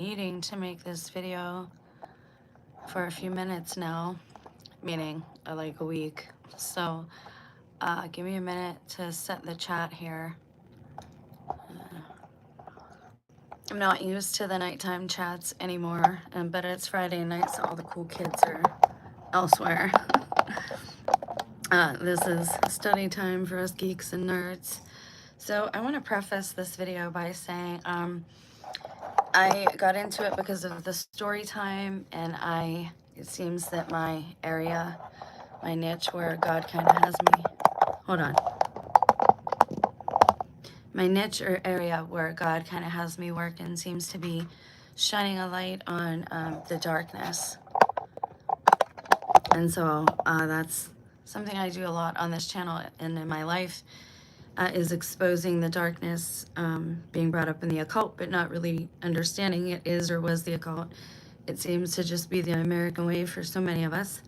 needing to make this video for a few minutes now, meaning like a week. So give me a minute to set the chat here. I'm not used to the nighttime chats anymore, but it's Friday night, so all the cool kids are elsewhere. This is study time for us geeks and nerds. So I want to preface this video by saying I got into it because of the story time, and it seems that my area, my niche where God kind of has me, hold on. My niche or area where God kind of has me working seems to be shining a light on the darkness. And so that's something I do a lot on this channel and in my life, is exposing the darkness being brought up in the occult, but not really understanding it is or was the occult. It seems to just be the American way for so many of us.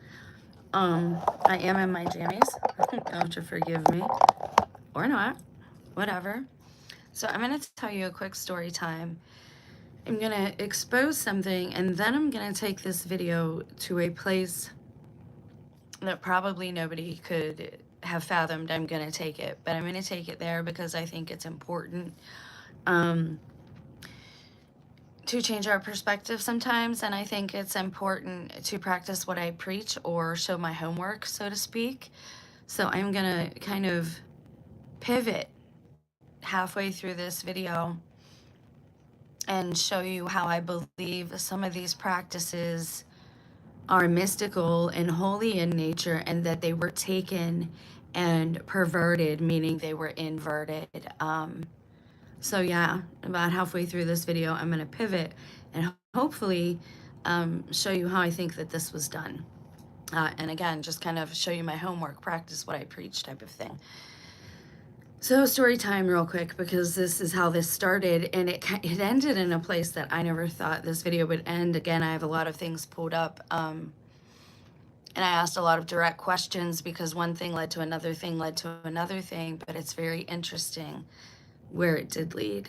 I am in my jammies. You have to forgive me. Or not. Whatever. So I'm going to tell you a quick story time. I'm going to expose something, and then I'm going to take this video to a place that probably nobody could have fathomed I'm going to take it. But I'm going to take it there because I think it's important to change our perspective sometimes. And I think it's important to practice what I preach or show my homework, so to speak. So I'm going to kind of pivot halfway through this video and show you how I believe some of these practices are mystical and holy in nature, and that they were taken and perverted, meaning they were inverted. So yeah, about halfway through this video, I'm going to pivot and hopefully show you how I think that this was done. And again, just kind of show you my homework, practice what I preach type of thing. So story time real quick, because this is how this started, and it ended in a place that I never thought this video would end. Again, I have a lot of things pulled up, and I asked a lot of direct questions because one thing led to another thing led to another thing, but it's very interesting where it did lead.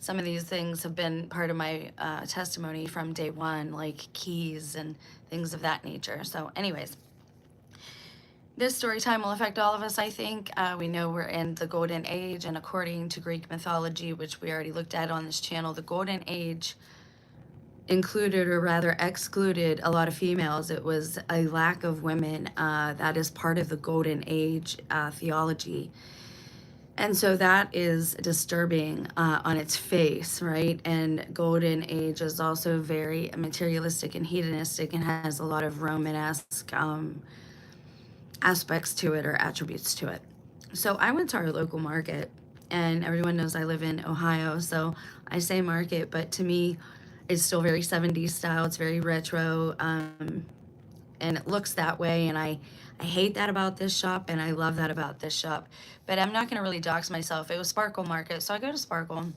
Some of these things have been part of my testimony from day one, like keys and things of that nature. So anyways, this story time will affect all of us, I think. We know we're in the Golden Age, and according to Greek mythology, which we already looked at on this channel, the Golden Age included, or rather excluded, a lot of females. It was a lack of women. That is part of the Golden Age theology. And so that is disturbing on its face, right? And Golden Age is also very materialistic and hedonistic and has a lot of Romanesque aspects to it or attributes to it. So I went to our local market, and everyone knows I live in Ohio, so I say market, but to me, it's still very 70s style. It's very retro, and it looks that way, and I hate that about this shop, and I love that about this shop. But I'm not going to really dox myself. It was Sparkle Market, so I go to Sparkle,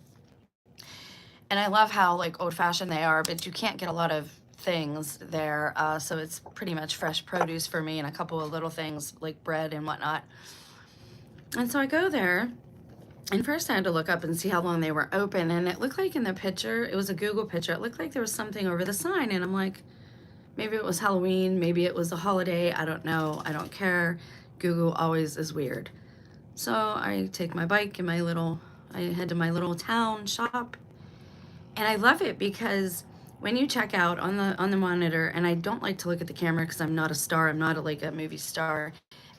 and I love how like old-fashioned they are, but you can't get a lot of things there, so it's pretty much fresh produce for me and a couple of little things like bread and whatnot. And so I go there, and first I had to look up and see how long they were open, and it looked like in the picture, it was a Google picture, it looked like there was something over the sign, and I'm like, maybe it was Halloween, maybe it was a holiday, I don't know, I don't care. Google always is weird. So I take my bike and I head to my little town shop, and I love it because when you check out on the monitor, and I don't like to look at the camera because I'm not a star, I'm not like a movie star,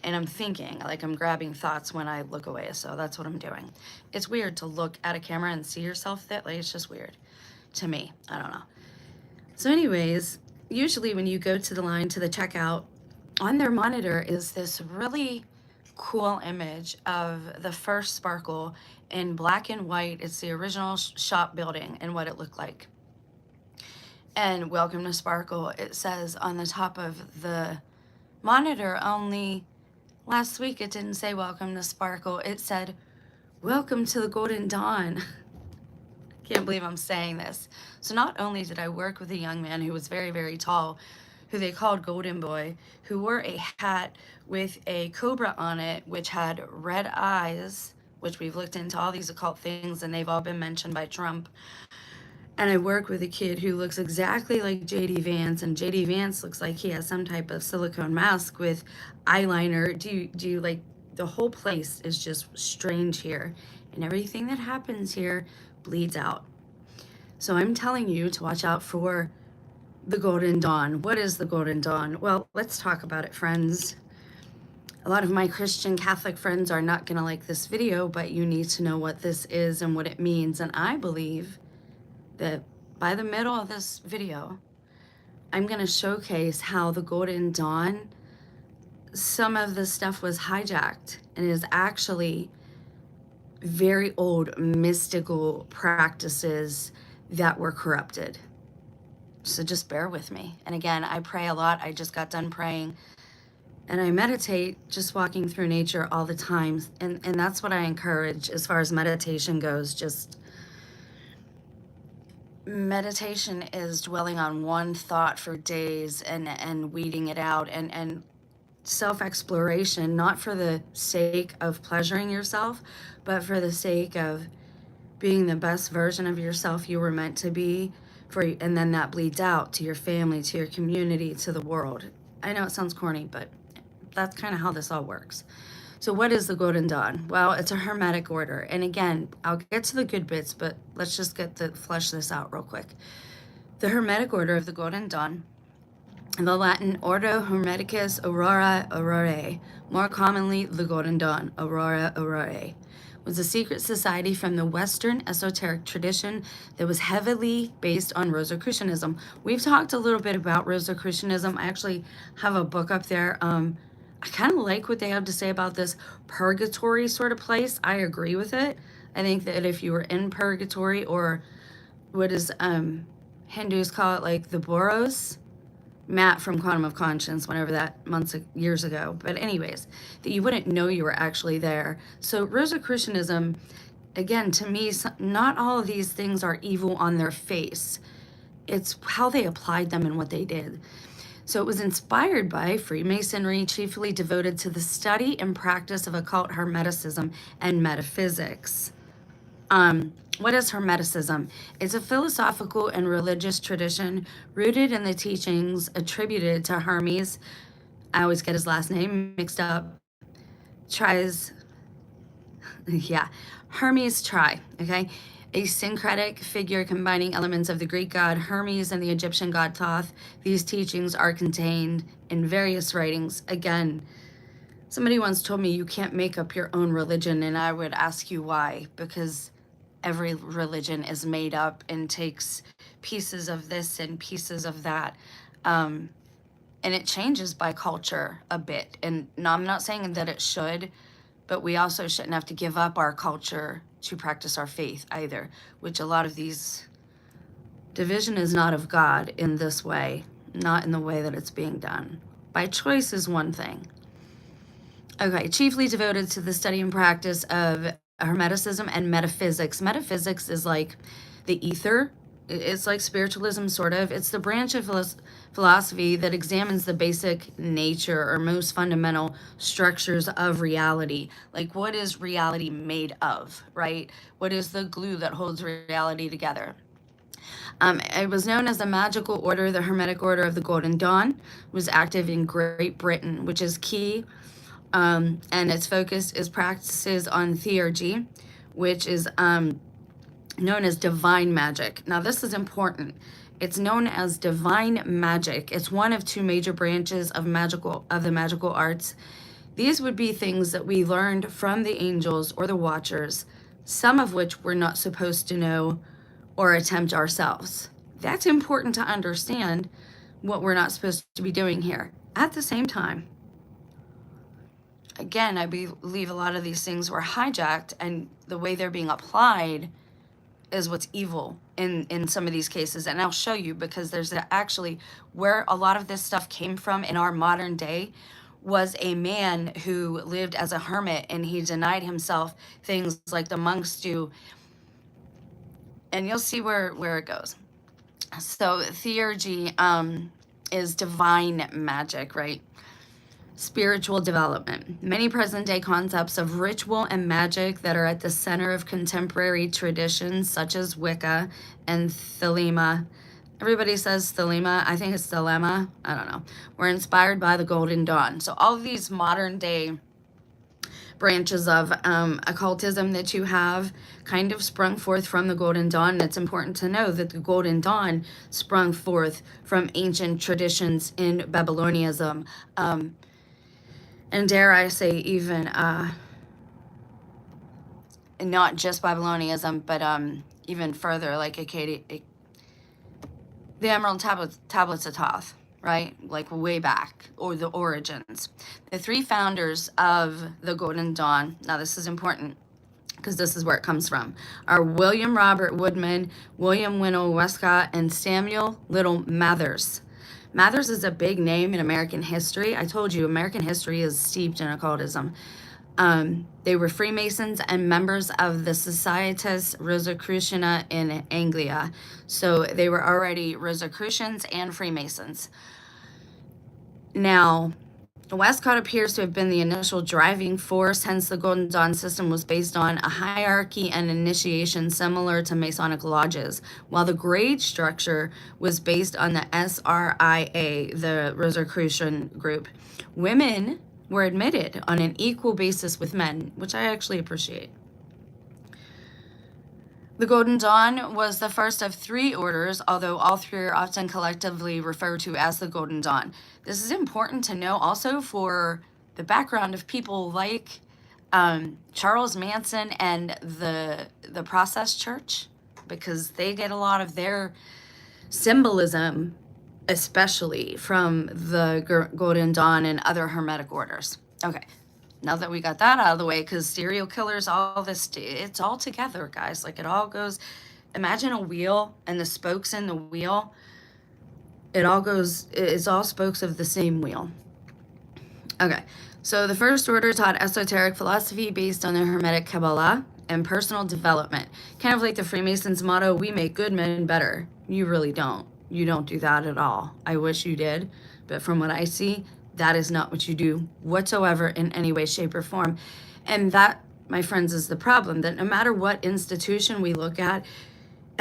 and I'm thinking, like I'm grabbing thoughts when I look away, so that's what I'm doing. It's weird to look at a camera and see yourself that way, it's just weird to me, I don't know. So anyways, usually when you go to the line to the checkout, on their monitor is this really cool image of the first Sparkle in black and white. It's the original shop building and what it looked like. And welcome to Sparkle, it says on the top of the monitor. Only last week it didn't say welcome to Sparkle, it said welcome to the Golden Dawn. Can't believe I'm saying this. So not only did I work with a young man who was very, very tall, who they called Golden Boy, who wore a hat with a cobra on it, which had red eyes which we've looked into all these occult things and they've all been mentioned by Trump. And I work with a kid who looks exactly like JD Vance, and JD Vance looks like he has some type of silicone mask with eyeliner. Do you like, the whole place is just strange here, and everything that happens here bleeds out. So I'm telling you to watch out for the Golden Dawn. What is the Golden Dawn? Well, let's talk about it, friends. A lot of my Christian Catholic friends are not going to like this video, but you need to know what this is and what it means. And I believe that by the middle of this video, I'm going to showcase how the Golden Dawn, some of the stuff was hijacked and is actually very old mystical practices that were corrupted. So just bear with me. And again, I pray a lot. I just got done praying. And I meditate just walking through nature all the time. And that's what I encourage as far as meditation goes. Just meditation is dwelling on one thought for days and weeding it out, and self-exploration, not for the sake of pleasuring yourself, but for the sake of being the best version of yourself you were meant to be, and then that bleeds out to your family, to your community, to the world. I know it sounds corny, but that's kind of how this all works. So what is the Golden Dawn? Well, it's a Hermetic order. And again, I'll get to the good bits, but let's just flesh this out real quick. The Hermetic order of the Golden Dawn, in the Latin Ordo Hermeticus Aurora Aurorae, more commonly the Golden Dawn, Aurora Aurorae, was a secret society from the Western esoteric tradition that was heavily based on Rosicrucianism. We've talked a little bit about Rosicrucianism. I actually have a book up there. I kind of like what they have to say about this purgatory sort of place. I agree with it. I think that if you were in purgatory, or what is Hindus call it, like the Boros, Matt from Quantum of Conscience, whenever that years ago. But anyways, that you wouldn't know you were actually there. So Rosicrucianism, again, to me, not all of these things are evil on their face. It's how they applied them and what they did. So it was inspired by Freemasonry, chiefly devoted to the study and practice of occult hermeticism and metaphysics. What is Hermeticism? It's a philosophical and religious tradition rooted in the teachings attributed to Hermes. I always get his last name mixed up. Hermes Tri, okay? A syncretic figure combining elements of the Greek god Hermes and the Egyptian god Thoth. These teachings are contained in various writings. Again, somebody once told me you can't make up your own religion, and I would ask you why, because every religion is made up and takes pieces of this and pieces of that. And it changes by culture a bit. And no, I'm not saying that it should, but we also shouldn't have to give up our culture to practice our faith either, which a lot of these division is not of God in this way, not in the way that it's being done. By choice is one thing. Okay, chiefly devoted to the study and practice of Hermeticism and metaphysics. Metaphysics is like the ether. It's like spiritualism, sort of. It's the branch of philosophy that examines the basic nature or most fundamental structures of reality. Like, what is reality made of, right? What is the glue that holds reality together? It was known as the magical order. The Hermetic Order of the Golden Dawn was active in Great Britain, which is key. And its focus is practices on theurgy, which is known as divine magic. Now, this is important. It's known as divine magic. It's one of two major branches of the magical arts. These would be things that we learned from the angels or the watchers, some of which we're not supposed to know or attempt ourselves. That's important to understand what we're not supposed to be doing here. At the same time, again, I believe a lot of these things were hijacked, and the way they're being applied is what's evil in some of these cases. And I'll show you, because there's actually where a lot of this stuff came from in our modern day was a man who lived as a hermit, and he denied himself things like the monks do. And you'll see where it goes. So theurgy is divine magic, right? Spiritual development. Many present-day concepts of ritual and magic that are at the center of contemporary traditions such as Wicca and Thelema. Everybody says Thelema. I think it's Thelema. I don't know. Were inspired by the Golden Dawn. So all of these modern-day branches of occultism that you have kind of sprung forth from the Golden Dawn. And it's important to know that the Golden Dawn sprung forth from ancient traditions in Babylonianism. And dare I say even not just Babylonianism, but even further, like the Emerald Tablets of Thoth, right? Like way back, or the origins. The three founders of the Golden Dawn, now this is important because this is where it comes from, are William Robert Woodman, William Winnell Westcott, and Samuel Little Mathers. Mathers is a big name in American history. I told you, American history is steeped in occultism. They were Freemasons and members of the Societas Rosicruciana in Anglia. So they were already Rosicrucians and Freemasons. Now, Westcott appears to have been the initial driving force, hence the Golden Dawn system was based on a hierarchy and initiation similar to Masonic lodges, while the grade structure was based on the SRIA, the Rosicrucian group. Women were admitted on an equal basis with men, which I actually appreciate. The Golden Dawn was the first of three orders, although all three are often collectively referred to as the Golden Dawn. This is important to know also for the background of people like Charles Manson and the Process Church, because they get a lot of their symbolism, especially from the Golden Dawn and other Hermetic orders. Okay. Now that we got that out of the way, because serial killers, all this, it's all together, guys. Like, it all goes, imagine a wheel and the spokes in the wheel. It all goes, it's all spokes of the same wheel. Okay, so the first order taught esoteric philosophy based on the Hermetic Kabbalah and personal development. Kind of like the Freemasons' motto, we make good men better. You really don't. You don't do that at all. I wish you did, but from what I see, that is not what you do whatsoever in any way, shape, or form. And that, my friends, is the problem, that no matter what institution we look at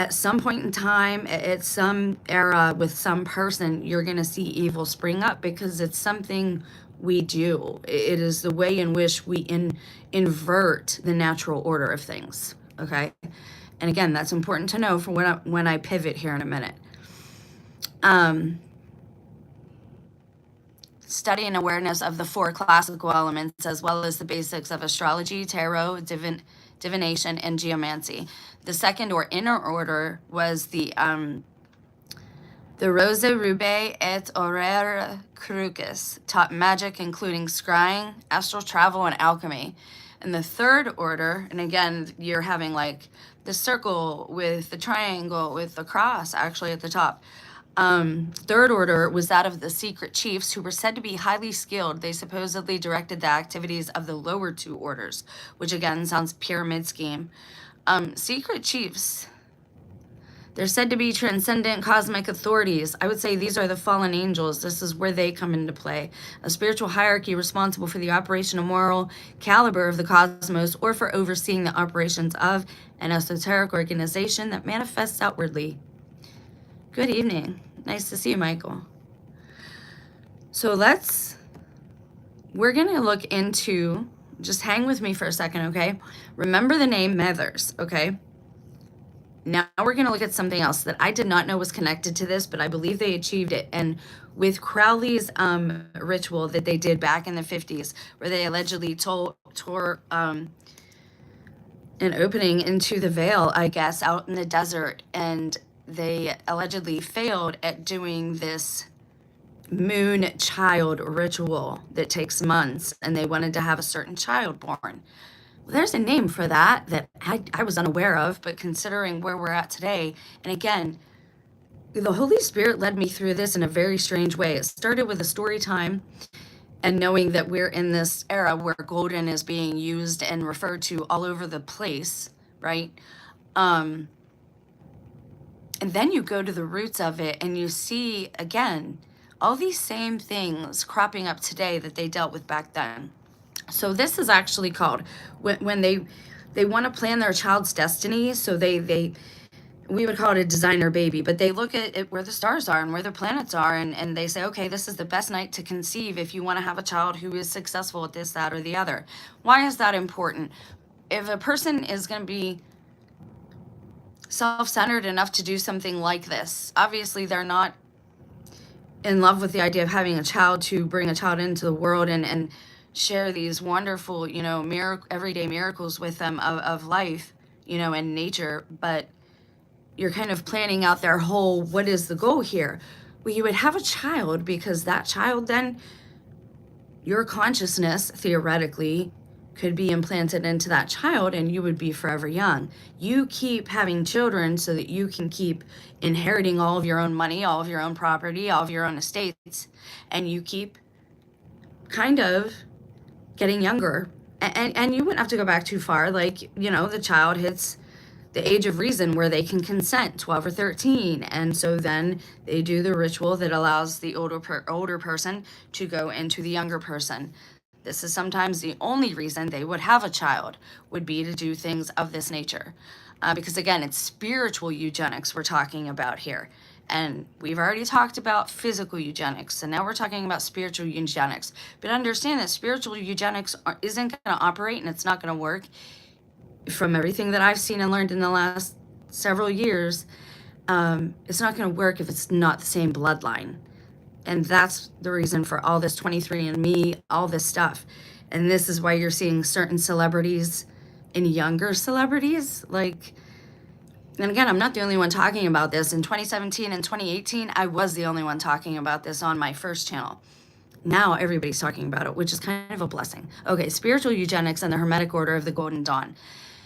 some point in time, at some era, with some person, you're going to see evil spring up because it's something we do. It is the way in which we invert the natural order of things, okay? And again, that's important to know for when I pivot here in a minute. Study and awareness of the four classical elements, as well as the basics of astrology, tarot, divination, and geomancy. The second or inner order was the Rose Rube et Aurere Crucis, taught magic including scrying, astral travel, and alchemy. And the third order, and again, you're having like the circle with the triangle with the cross actually at the top. Third order was that of the secret chiefs, who were said to be highly skilled. They supposedly directed the activities of the lower two orders, which again sounds pyramid scheme. Secret chiefs, they're said to be transcendent cosmic authorities. I would say these are the fallen angels. This is where they come into play. A spiritual hierarchy responsible for the operation of moral caliber of the cosmos, or for overseeing the operations of an esoteric organization that manifests outwardly. Good evening. Nice to see you, Michael. So we're going to look into, just hang with me for a second, okay? Remember the name Mathers, okay? Now we're going to look at something else that I did not know was connected to this, but I believe they achieved it. And with Crowley's ritual that they did back in the 50s, where they allegedly tore an opening into the veil, I guess, out in the desert, and they allegedly failed at doing this moon child ritual that takes months, and they wanted to have a certain child born. Well, there's a name for that I was unaware of, but considering where we're at today, and again, the Holy Spirit led me through this in a very strange way. It started with a story time, and knowing that we're in this era where golden is being used and referred to all over the place, right? And then you go to the roots of it and you see, again, All these same things cropping up today that they dealt with back then. So this is actually called when they want to plan their child's destiny. So they we would call it a designer baby, but they look at it where the stars are and where the planets are, and they say, okay, this is the best night to conceive if you want to have a child who is successful at this, that, or the other. Why is that important? If a person is going to be self-centered enough to do something like this, obviously they're not in love with the idea of having a child, to bring a child into the world and share these wonderful, everyday miracles with them of life, and nature. But you're kind of planning out their whole, what is the goal here? Well, you would have a child because that child, then your consciousness theoretically could be implanted into that child and you would be forever young. You keep having children so that you can keep inheriting all of your own money, all of your own property, all of your own estates, and you keep kind of getting younger. And you wouldn't have to go back too far. Like, the child hits the age of reason where they can consent, 12 or 13. And so then they do the ritual that allows the older person to go into the younger person. This is sometimes the only reason they would have a child, would be to do things of this nature. Because again, it's spiritual eugenics we're talking about here. And we've already talked about physical eugenics, and now we're talking about spiritual eugenics. But understand that spiritual eugenics isn't going to operate, and it's not going to work. From everything that I've seen and learned in the last several years, it's not going to work if it's not the same bloodline. And that's the reason for all this 23andMe, all this stuff. And this is why you're seeing certain celebrities and younger celebrities. Like, and again, I'm not the only one talking about this. In 2017 and 2018, I was the only one talking about this on my first channel. Now everybody's talking about it, which is kind of a blessing. Okay, spiritual eugenics and the Hermetic Order of the Golden Dawn.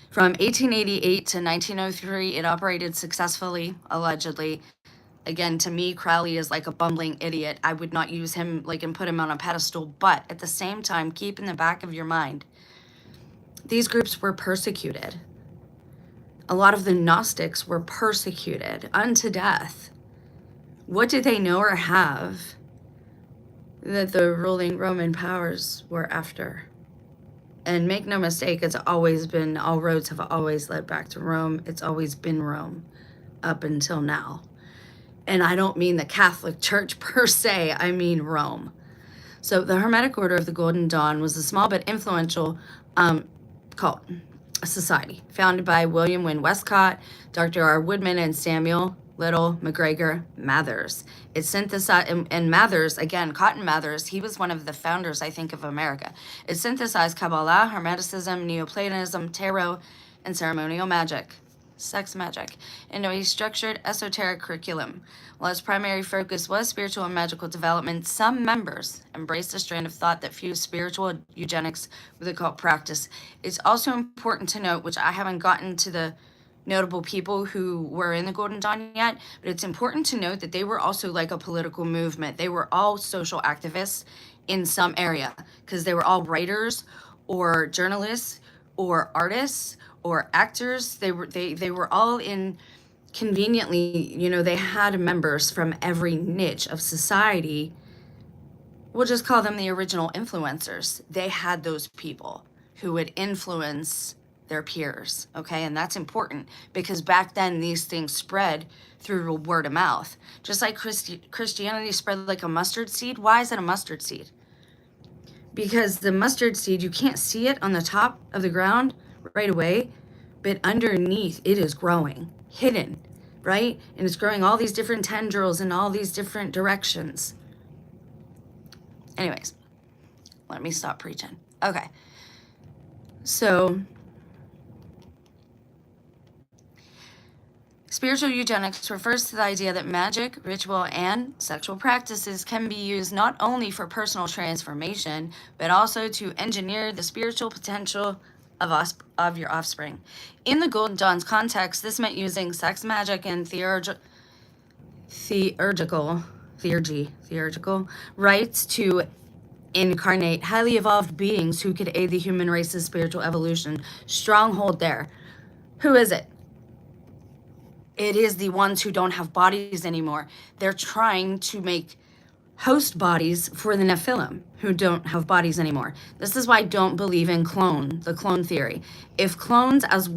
From 1888 to 1903, it operated successfully, allegedly. Again, to me, Crowley is like a bumbling idiot. I would not use him and put him on a pedestal. But at the same time, keep in the back of your mind, these groups were persecuted. A lot of the Gnostics were persecuted unto death. What did they know or have that the ruling Roman powers were after? And make no mistake, it's always been, all roads have always led back to Rome. It's always been Rome up until now. And I don't mean the Catholic Church per se, I mean Rome. So the Hermetic Order of the Golden Dawn was a small but influential cult, a society founded by William Wynne Westcott, Dr. R. Woodman, and Samuel Little McGregor Mathers. It synthesized, and Mathers, again, Cotton Mathers, he was one of the founders, I think, of America. It synthesized Kabbalah, Hermeticism, Neoplatonism, tarot, and ceremonial magic, sex magic, into a structured esoteric curriculum. While its primary focus was spiritual and magical development, some members embraced a strand of thought that fused spiritual eugenics with occult practice. It's also important to note, which I haven't gotten to the notable people who were in the Golden Dawn yet, but it's important to note that they were also like a political movement. They were all social activists in some area, because they were all writers or journalists or artists or actors. They were all in, conveniently, they had members from every niche of society. We'll just call them the original influencers. They had those people who would influence their peers, okay? And that's important, because back then these things spread through word of mouth. Just like Christianity spread like a mustard seed. Why is it a mustard seed? Because the mustard seed, you can't see it on the top of the ground right away, but underneath it is growing, hidden, right? And it's growing all these different tendrils in all these different directions. Anyways, let me stop preaching. Okay, so spiritual eugenics refers to the idea that magic, ritual, and sexual practices can be used not only for personal transformation, but also to engineer the spiritual potential of your offspring. In the Golden Dawn's context, this meant using sex magic and theurgical rites to incarnate highly evolved beings who could aid the human race's spiritual evolution. Stronghold there. Who is it? It is the ones who don't have bodies anymore. They're trying to make host bodies for the Nephilim who don't have bodies anymore. This is why I don't believe in the clone theory. If clones, as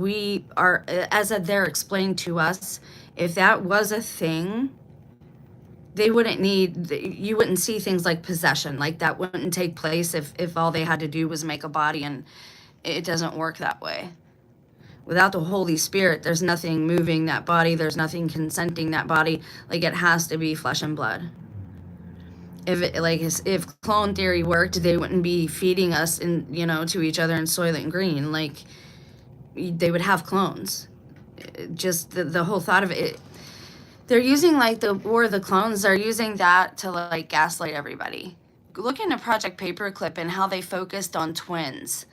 they're explained to us, if that was a thing, you wouldn't see things like possession. Like that wouldn't take place if all they had to do was make a body, and it doesn't work that way. Without the Holy Spirit, there's nothing moving that body. There's nothing consenting that body. Like, it has to be flesh and blood. If clone theory worked, they wouldn't be feeding us to each other in Soylent Green. Like, they would have clones. Just the whole thought of it. They're using like the War of the Clones. They're using that to like gaslight everybody. Look into Project Paperclip and how they focused on twins.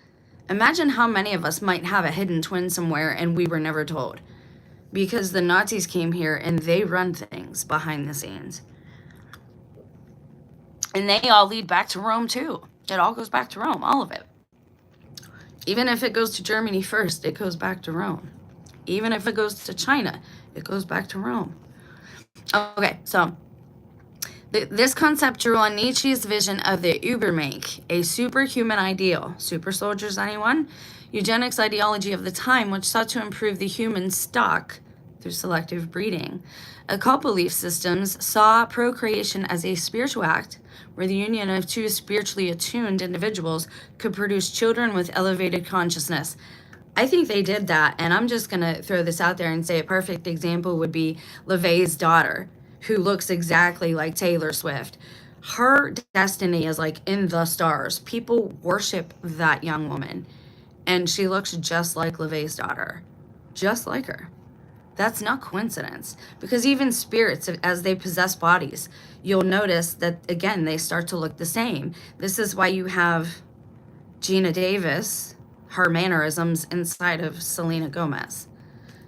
Imagine how many of us might have a hidden twin somewhere and we were never told. Because the Nazis came here and they run things behind the scenes. And they all lead back to Rome too. It all goes back to Rome, all of it. Even if it goes to Germany first, it goes back to Rome. Even if it goes to China, it goes back to Rome. Okay, so this concept drew on Nietzsche's vision of the Übermensch, a superhuman ideal. Super soldiers, anyone? Eugenics ideology of the time, which sought to improve the human stock through selective breeding. Occult belief systems saw procreation as a spiritual act where the union of two spiritually attuned individuals could produce children with elevated consciousness. I think they did that, and I'm just going to throw this out there and say a perfect example would be LaVey's daughter, who looks exactly like Taylor Swift. Her destiny is like in the stars. People worship that young woman, and she looks just like LaVey's daughter, just like her. That's not coincidence, because even spirits, as they possess bodies, you'll notice that, again, they start to look the same. This is why you have Gina Davis, her mannerisms inside of Selena Gomez.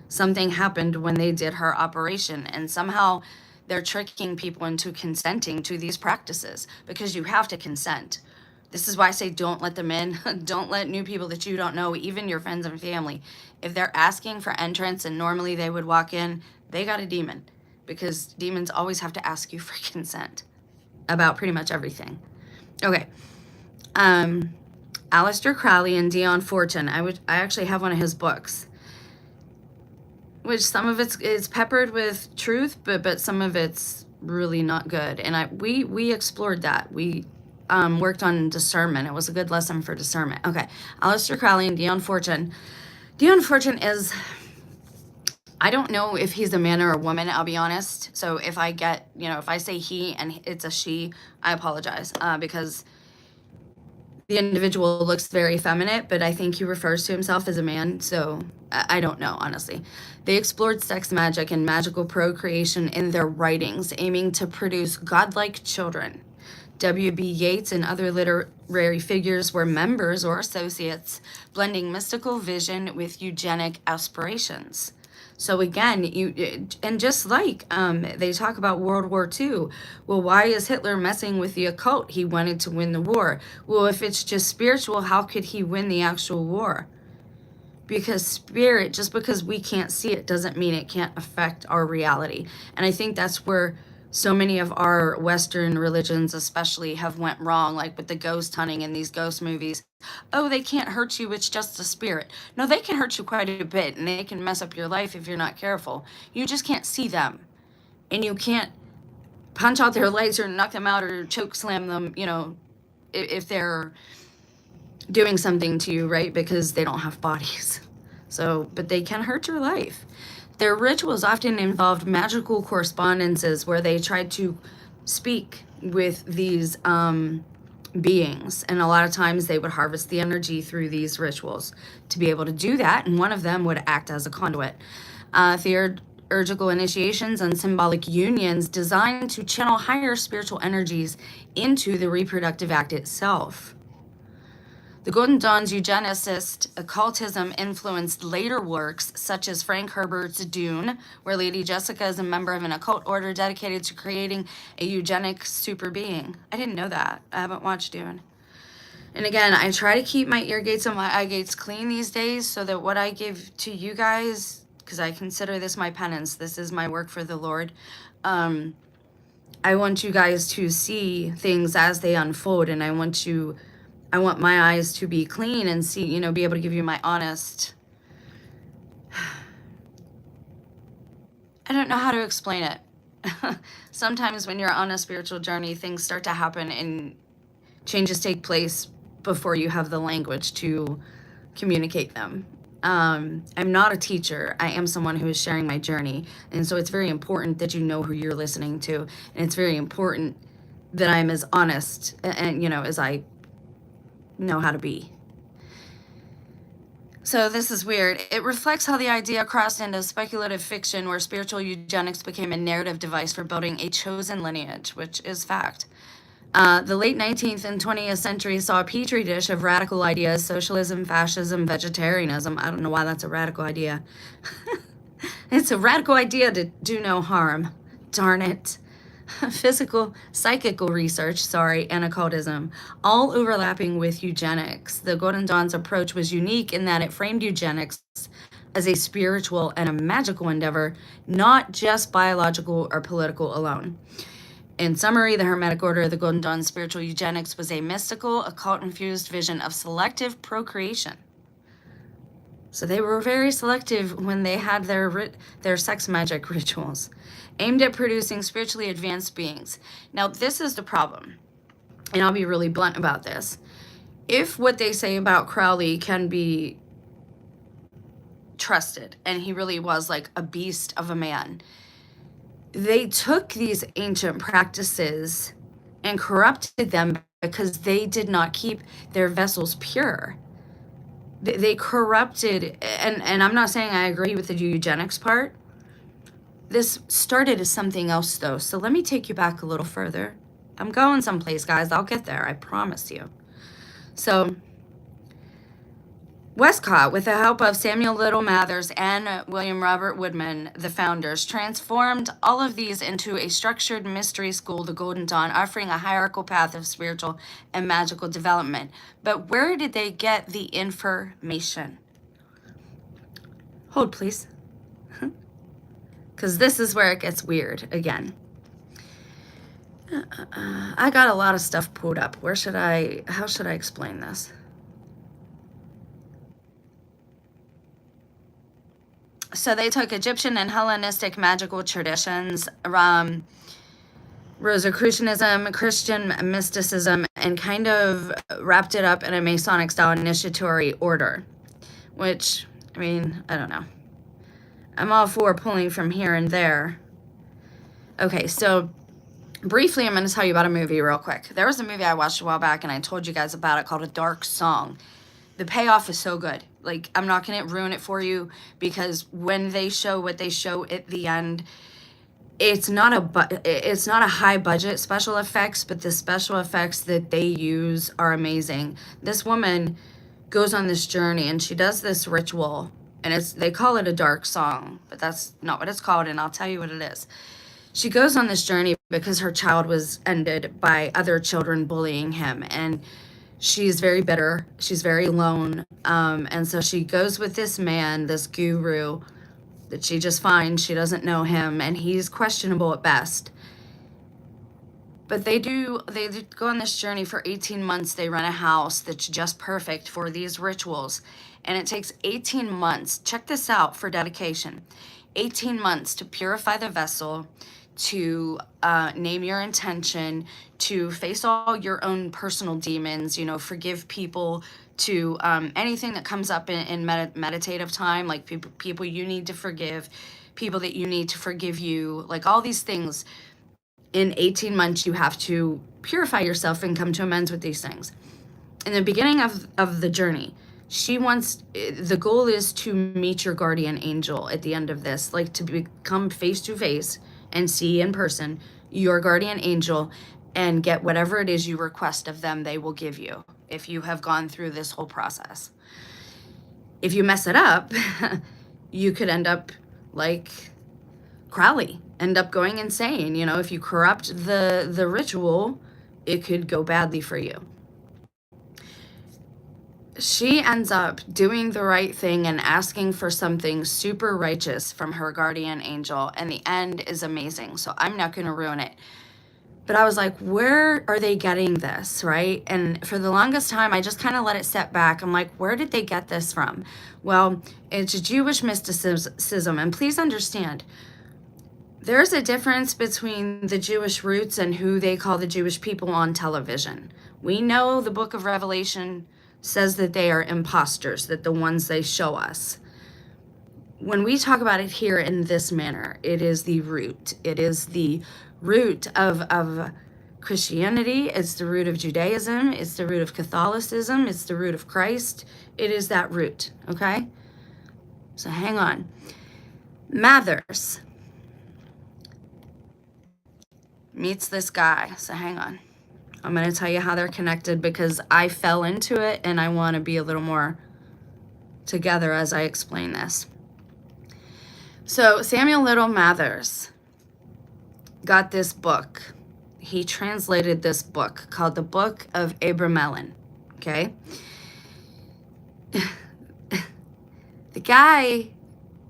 Something happened when they did her operation, and somehow they're tricking people into consenting to these practices, because you have to consent. This is why I say don't let them in. Don't let new people that you don't know, even your friends and family. If they're asking for entrance and normally they would walk in, they got a demon, because demons always have to ask you for consent about pretty much everything. Okay. Aleister Crowley and Dion Fortune. I actually have one of his books, which some of it's peppered with truth, but some of it's really not good. And we explored that. We worked on discernment. It was a good lesson for discernment. Okay, Aleister Crowley and Dion Fortune. Dion Fortune is, I don't know if he's a man or a woman, I'll be honest. So if I get, if I say he and it's a she, I apologize, because the individual looks very feminine, but I think he refers to himself as a man, so I don't know, honestly. They explored sex magic and magical procreation in their writings, aiming to produce godlike children. W.B. Yeats and other literary figures were members or associates, blending mystical vision with eugenic aspirations. So again, and just like they talk about World War II, well, why is Hitler messing with the occult? He wanted to win the war. Well, if it's just spiritual, how could he win the actual war? Because spirit, just because we can't see it, doesn't mean it can't affect our reality. And I think that's where so many of our Western religions especially have went wrong, like with the ghost hunting and these ghost movies. Oh, they can't hurt you, it's just a spirit. No, they can hurt you quite a bit, and they can mess up your life if you're not careful. You just can't see them. And you can't punch out their legs or knock them out or choke slam them, if they're doing something to you, right? Because they don't have bodies. So, but they can hurt your life. Their rituals often involved magical correspondences where they tried to speak with these beings. And a lot of times they would harvest the energy through these rituals to be able to do that. And one of them would act as a conduit. Theurgical initiations and symbolic unions designed to channel higher spiritual energies into the reproductive act itself. The Golden Dawn's eugenicist occultism influenced later works such as Frank Herbert's Dune, where Lady Jessica is a member of an occult order dedicated to creating a eugenic super being. I didn't know that. I haven't watched Dune. And again, I try to keep my ear gates and my eye gates clean these days so that what I give to you guys, because I consider this my penance, this is my work for the Lord, I want you guys to see things as they unfold, and I want my eyes to be clean and see, be able to give you my honest. I don't know how to explain it. Sometimes when you're on a spiritual journey, things start to happen and changes take place before you have the language to communicate them. I'm not a teacher. I am someone who is sharing my journey. And so it's very important that you know who you're listening to. And it's very important that I'm as honest and, as I know how to be. So this is weird. It reflects how the idea crossed into speculative fiction, where spiritual eugenics became a narrative device for building a chosen lineage, which is fact. The late 19th and 20th century saw a petri dish of radical ideas: socialism, fascism, vegetarianism. I don't know why that's a radical idea. It's a radical idea to do no harm. Darn it. Psychical research, and occultism, all overlapping with eugenics. The Golden Dawn's approach was unique in that it framed eugenics as a spiritual and a magical endeavor, not just biological or political alone. In summary, the Hermetic Order of the Golden Dawn spiritual eugenics was a mystical, occult-infused vision of selective procreation. So they were very selective when they had their sex magic rituals, aimed at producing spiritually advanced beings. Now, this is the problem, and I'll be really blunt about this. If what they say about Crowley can be trusted, and he really was like a beast of a man, they took these ancient practices and corrupted them because they did not keep their vessels pure. They corrupted, and I'm not saying I agree with the eugenics part. This started as something else, though. So let me take you back a little further. I'm going someplace, guys. I'll get there. I promise you. So Westcott, with the help of Samuel Liddell Mathers and William Robert Woodman, the founders, transformed all of these into a structured mystery school, the Golden Dawn, offering a hierarchical path of spiritual and magical development. But where did they get the information? Hold, please. Because this is where it gets weird again. I got a lot of stuff pulled up. How should I explain this? So they took Egyptian and Hellenistic magical traditions, Rosicrucianism, Christian mysticism, and kind of wrapped it up in a Masonic style initiatory order, which, I mean, I don't know. I'm all for pulling from here and there. Okay, so briefly, I'm going to tell you about a movie real quick. There was a movie I watched a while back, and I told you guys about it, called A Dark Song. The payoff is so good. Like, I'm not going to ruin it for you, because when they show what they show at the end, it's not a high budget special effects, but the special effects that they use are amazing. This woman goes on this journey, and she does this ritual, and they call it a dark song, but that's not what it's called, and I'll tell you what it is. She goes on this journey because her child was ended by other children bullying him, and she's very bitter. She's very alone. And so she goes with this man, this guru, that she just finds. She doesn't know him, and he's questionable at best. But they go on this journey for 18 months. They rent a house that's just perfect for these rituals. And it takes 18 months, check this out, for dedication. 18 months to purify the vessel, to name your intention, to face all your own personal demons, forgive people, to anything that comes up in meditative time, like people you need to forgive, people that you need to forgive you, like all these things. In 18 months, you have to purify yourself and come to amends with these things. In the beginning of the journey, the goal is to meet your guardian angel at the end of this, like to become face to face and see in person your guardian angel and get whatever it is you request of them, they will give you if you have gone through this whole process. If you mess it up, you could end up like Crowley, end up going insane. If you corrupt the ritual, it could go badly for you. She ends up doing the right thing and asking for something super righteous from her guardian angel, and the end is amazing. So I'm not going to ruin it. But I was like, where are they getting this, right? And for the longest time, I just kind of let it set back. I'm like, where did they get this from? Well, it's Jewish mysticism. And please understand, there's a difference between the Jewish roots and who they call the Jewish people on television. We know the book of Revelation says that they are imposters, that the ones they show us. When we talk about it here in this manner, it is the root. It is the root of Christianity. It's the root of Judaism. It's the root of Catholicism. It's the root of Christ. It is that root, okay? So hang on. Mathers meets this guy. So hang on. I'm going to tell you how they're connected because I fell into it and I want to be a little more together as I explain this. So Samuel Little Mathers got this book. He translated this book called the Book of Abramelin, okay? The guy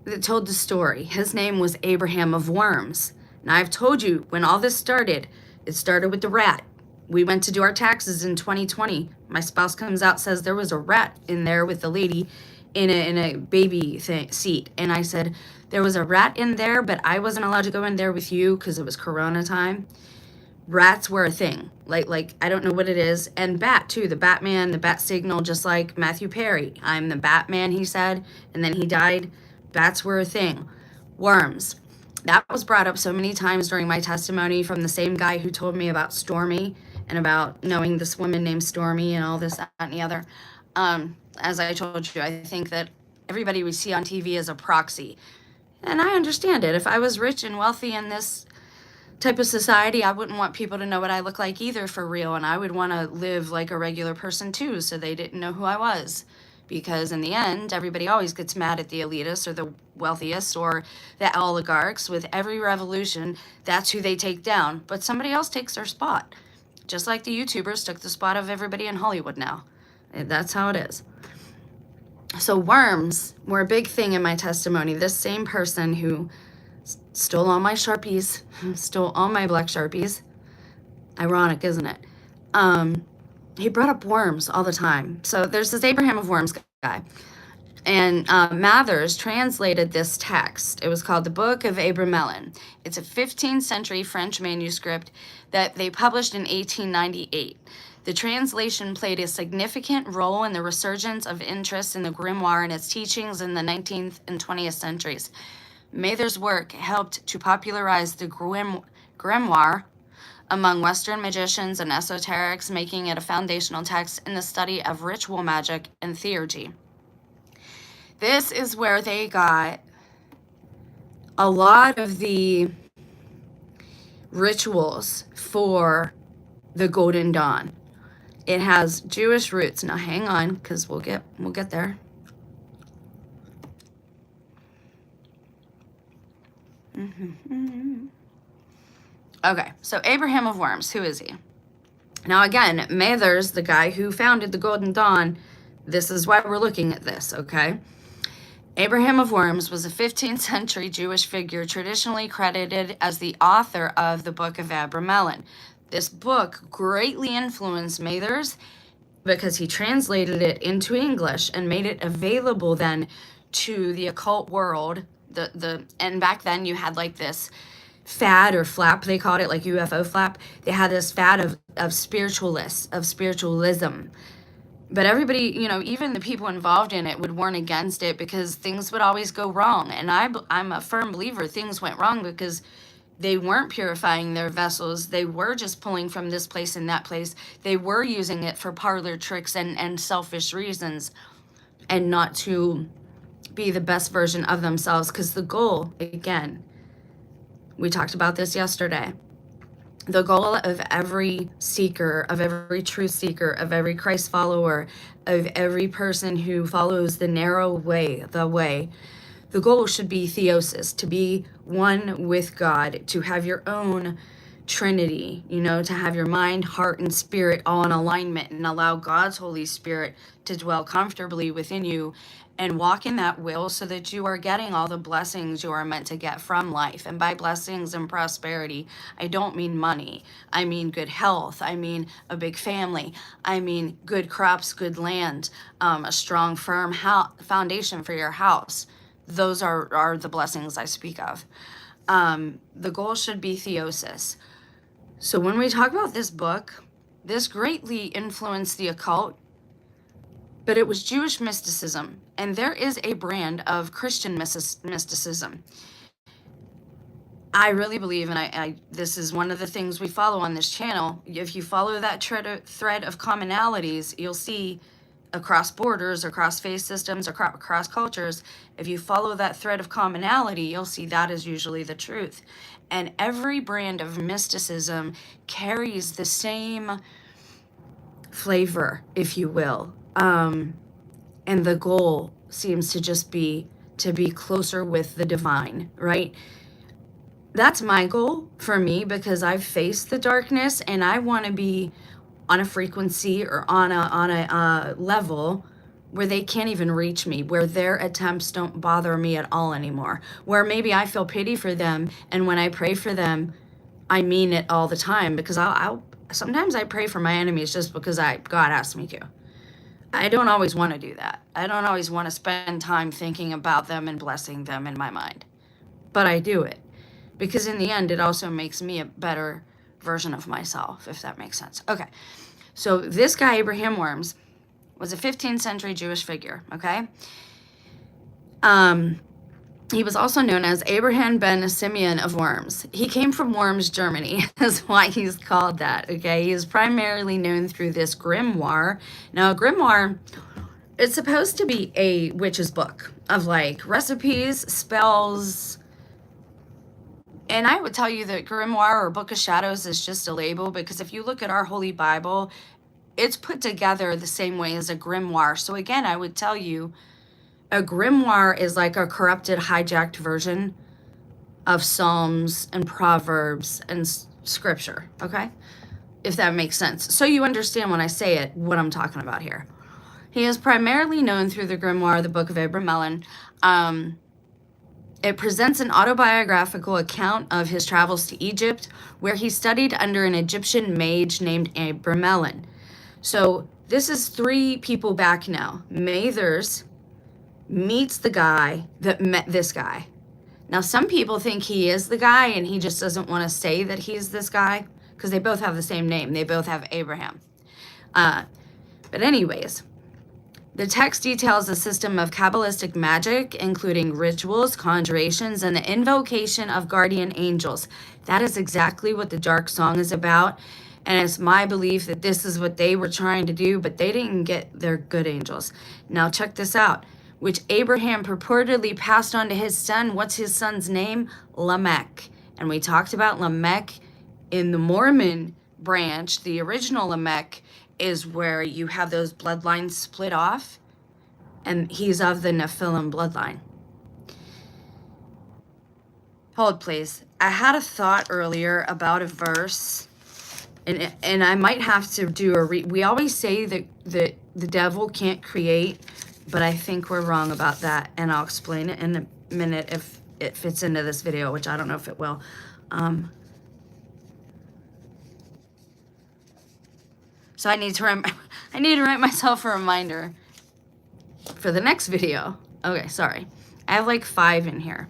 that told the story, his name was Abraham of Worms. Now, I've told you, when all this started, it started with the rat. We went to do our taxes in 2020. My spouse comes out, says there was a rat in there with the lady in a baby seat. And I said, there was a rat in there, but I wasn't allowed to go in there with you because it was Corona time. Rats were a thing. Like I don't know what it is. And bat, too. The Batman, the bat signal, just like Matthew Perry. I'm the Batman, he said. And then he died. Bats were a thing. Worms. That was brought up so many times during my testimony from the same guy who told me about Stormy and about knowing this woman named Stormy and all this, that, and the other. As I told you, I think that everybody we see on TV is a proxy. And I understand it. If I was rich and wealthy in this type of society, I wouldn't want people to know what I look like either for real. And I would want to live like a regular person too, so they didn't know who I was. Because in the end, everybody always gets mad at the elitists or the wealthiest or the oligarchs. With every revolution, that's who they take down. But somebody else takes their spot. Just like the YouTubers took the spot of everybody in Hollywood now. That's how it is. So worms were a big thing in my testimony. This same person who stole all my Sharpies, stole all my black Sharpies. Ironic, isn't it? He brought up worms all the time. So there's this Abraham of Worms guy. And Mathers translated this text. It was called the Book of Abramelin. It's a 15th century French manuscript that they published in 1898. The translation played a significant role in the resurgence of interest in the grimoire and its teachings in the 19th and 20th centuries. Mather's work helped to popularize the grimoire among Western magicians and esoterics, making it a foundational text in the study of ritual magic and theurgy. This is where they got a lot of the rituals for the Golden Dawn. It has Jewish roots. Now hang on, because we'll get there. Okay, so Abraham of Worms, who is he? Now again, Mathers, the guy who founded the Golden Dawn, this is why we're looking at this, okay? Abraham of Worms was a 15th century Jewish figure traditionally credited as the author of the Book of Abramelin. This book greatly influenced Mathers because he translated it into English and made it available then to the occult world. And back then you had like this fad or flap, they called it, like UFO flap. They had this fad of spiritualists, of spiritualism. But everybody, even the people involved in it would warn against it because things would always go wrong. And I'm a firm believer things went wrong because they weren't purifying their vessels. They were just pulling from this place and that place. They were using it for parlor tricks and selfish reasons and not to be the best version of themselves. Because the goal, again, we talked about this yesterday. The goal of every seeker, of every true seeker, of every Christ follower, of every person who follows the narrow way, the goal should be theosis, to be one with God, to have your own Trinity, to have your mind, heart, and spirit all in alignment and allow God's Holy Spirit to dwell comfortably within you and walk in that will so that you are getting all the blessings you are meant to get from life. And by blessings and prosperity, I don't mean money. I mean good health. I mean a big family. I mean good crops, good land, a strong, firm foundation for your house. Those are the blessings I speak of. The goal should be theosis. So when we talk about this book, this greatly influenced the occult, but it was Jewish mysticism, and there is a brand of Christian mysticism. I really believe, and this is one of the things we follow on this channel, if you follow that thread of commonalities, you'll see across borders, across faith systems, across cultures, if you follow that thread of commonality, you'll see that is usually the truth. And every brand of mysticism carries the same flavor, if you will. And the goal seems to just be to be closer with the divine, right? That's my goal for me, because I've faced the darkness and I want to be on a frequency or on a level where they can't even reach me, where their attempts don't bother me at all anymore, where maybe I feel pity for them, and when I pray for them, I mean it all the time, because I'll sometimes I pray for my enemies just because God asked me to. I don't always want to do that. I don't always want to spend time thinking about them and blessing them in my mind, but I do it because in the end, it also makes me a better version of myself, if that makes sense. Okay, so this guy, Abraham Worms, was a 15th century Jewish figure, okay? He was also known as Abraham ben Simeon of Worms. He came from Worms, Germany. That's why he's called that, okay? He is primarily known through this grimoire. Now, a grimoire, it's supposed to be a witch's book of like recipes, spells, and I would tell you that grimoire or book of shadows is just a label, because if you look at our Holy Bible, it's put together the same way as a grimoire. So again, I would tell you a grimoire is like a corrupted, hijacked version of Psalms and Proverbs and scripture, okay? If that makes sense. So you understand when I say it, what I'm talking about here. He is primarily known through the grimoire, the Book of Abramelin. It presents an autobiographical account of his travels to Egypt, where he studied under an Egyptian mage named Abramelin. So this is 3 people back now. Mathers meets the guy that met this guy. Now, some people think he is the guy and he just doesn't want to say that he's this guy because they both have the same name. They both have Abraham. But anyways, the text details a system of Kabbalistic magic, including rituals, conjurations, and the invocation of guardian angels. That is exactly what the Dark Song is about. And it's my belief that this is what they were trying to do, but they didn't get their good angels. Now check this out, which Abraham purportedly passed on to his son. What's his son's name? Lamech. And we talked about Lamech in the Mormon branch. The original Lamech is where you have those bloodlines split off, and he's of the Nephilim bloodline. Hold, please. I had a thought earlier about a verse, and I might have to do we always say that the devil can't create, but I think we're wrong about that, and I'll explain it in a minute if it fits into this video, which I don't know if it will. So I need to write myself a reminder for the next video. Okay, sorry. I have like 5 in here.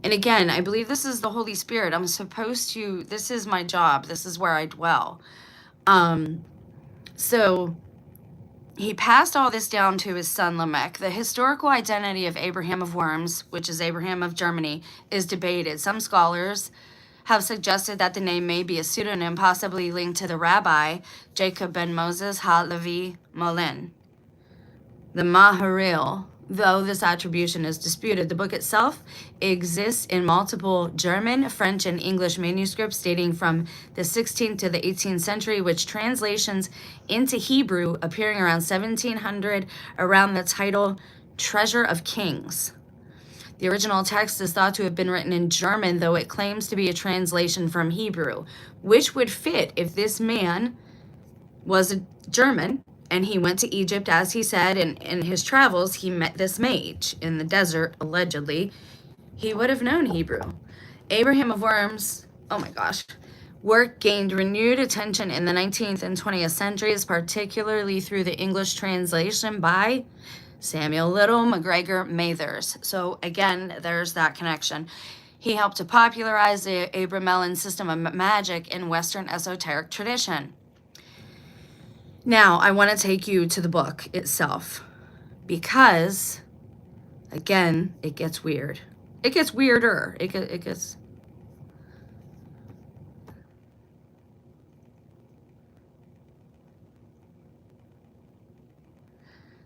And again, I believe this is the Holy Spirit. I'm supposed to, this is my job. This is where I dwell. So he passed all this down to his son Lamech. The historical identity of Abraham of Worms, which is Abraham of Germany, is debated. Some scholars have suggested that the name may be a pseudonym, possibly linked to the rabbi Jacob ben Moses ha-Levi Molin. The Maharil, though this attribution is disputed, the book itself exists in multiple German, French, and English manuscripts dating from the 16th to the 18th century, which translations into Hebrew appearing around 1700 around the title Treasure of Kings. The original text is thought to have been written in German, though it claims to be a translation from Hebrew, which would fit if this man was a German and he went to Egypt, as he said, and in his travels he met this mage in the desert, allegedly. He would have known Hebrew. Abraham of Worms, oh my gosh, work gained renewed attention in the 19th and 20th centuries, particularly through the English translation by Samuel Little MacGregor Mathers. So again, there's that connection. He helped to popularize the Abramelin system of magic in Western esoteric tradition. Now, I want to take you to the book itself because, again, it gets weird. It gets weirder. It gets...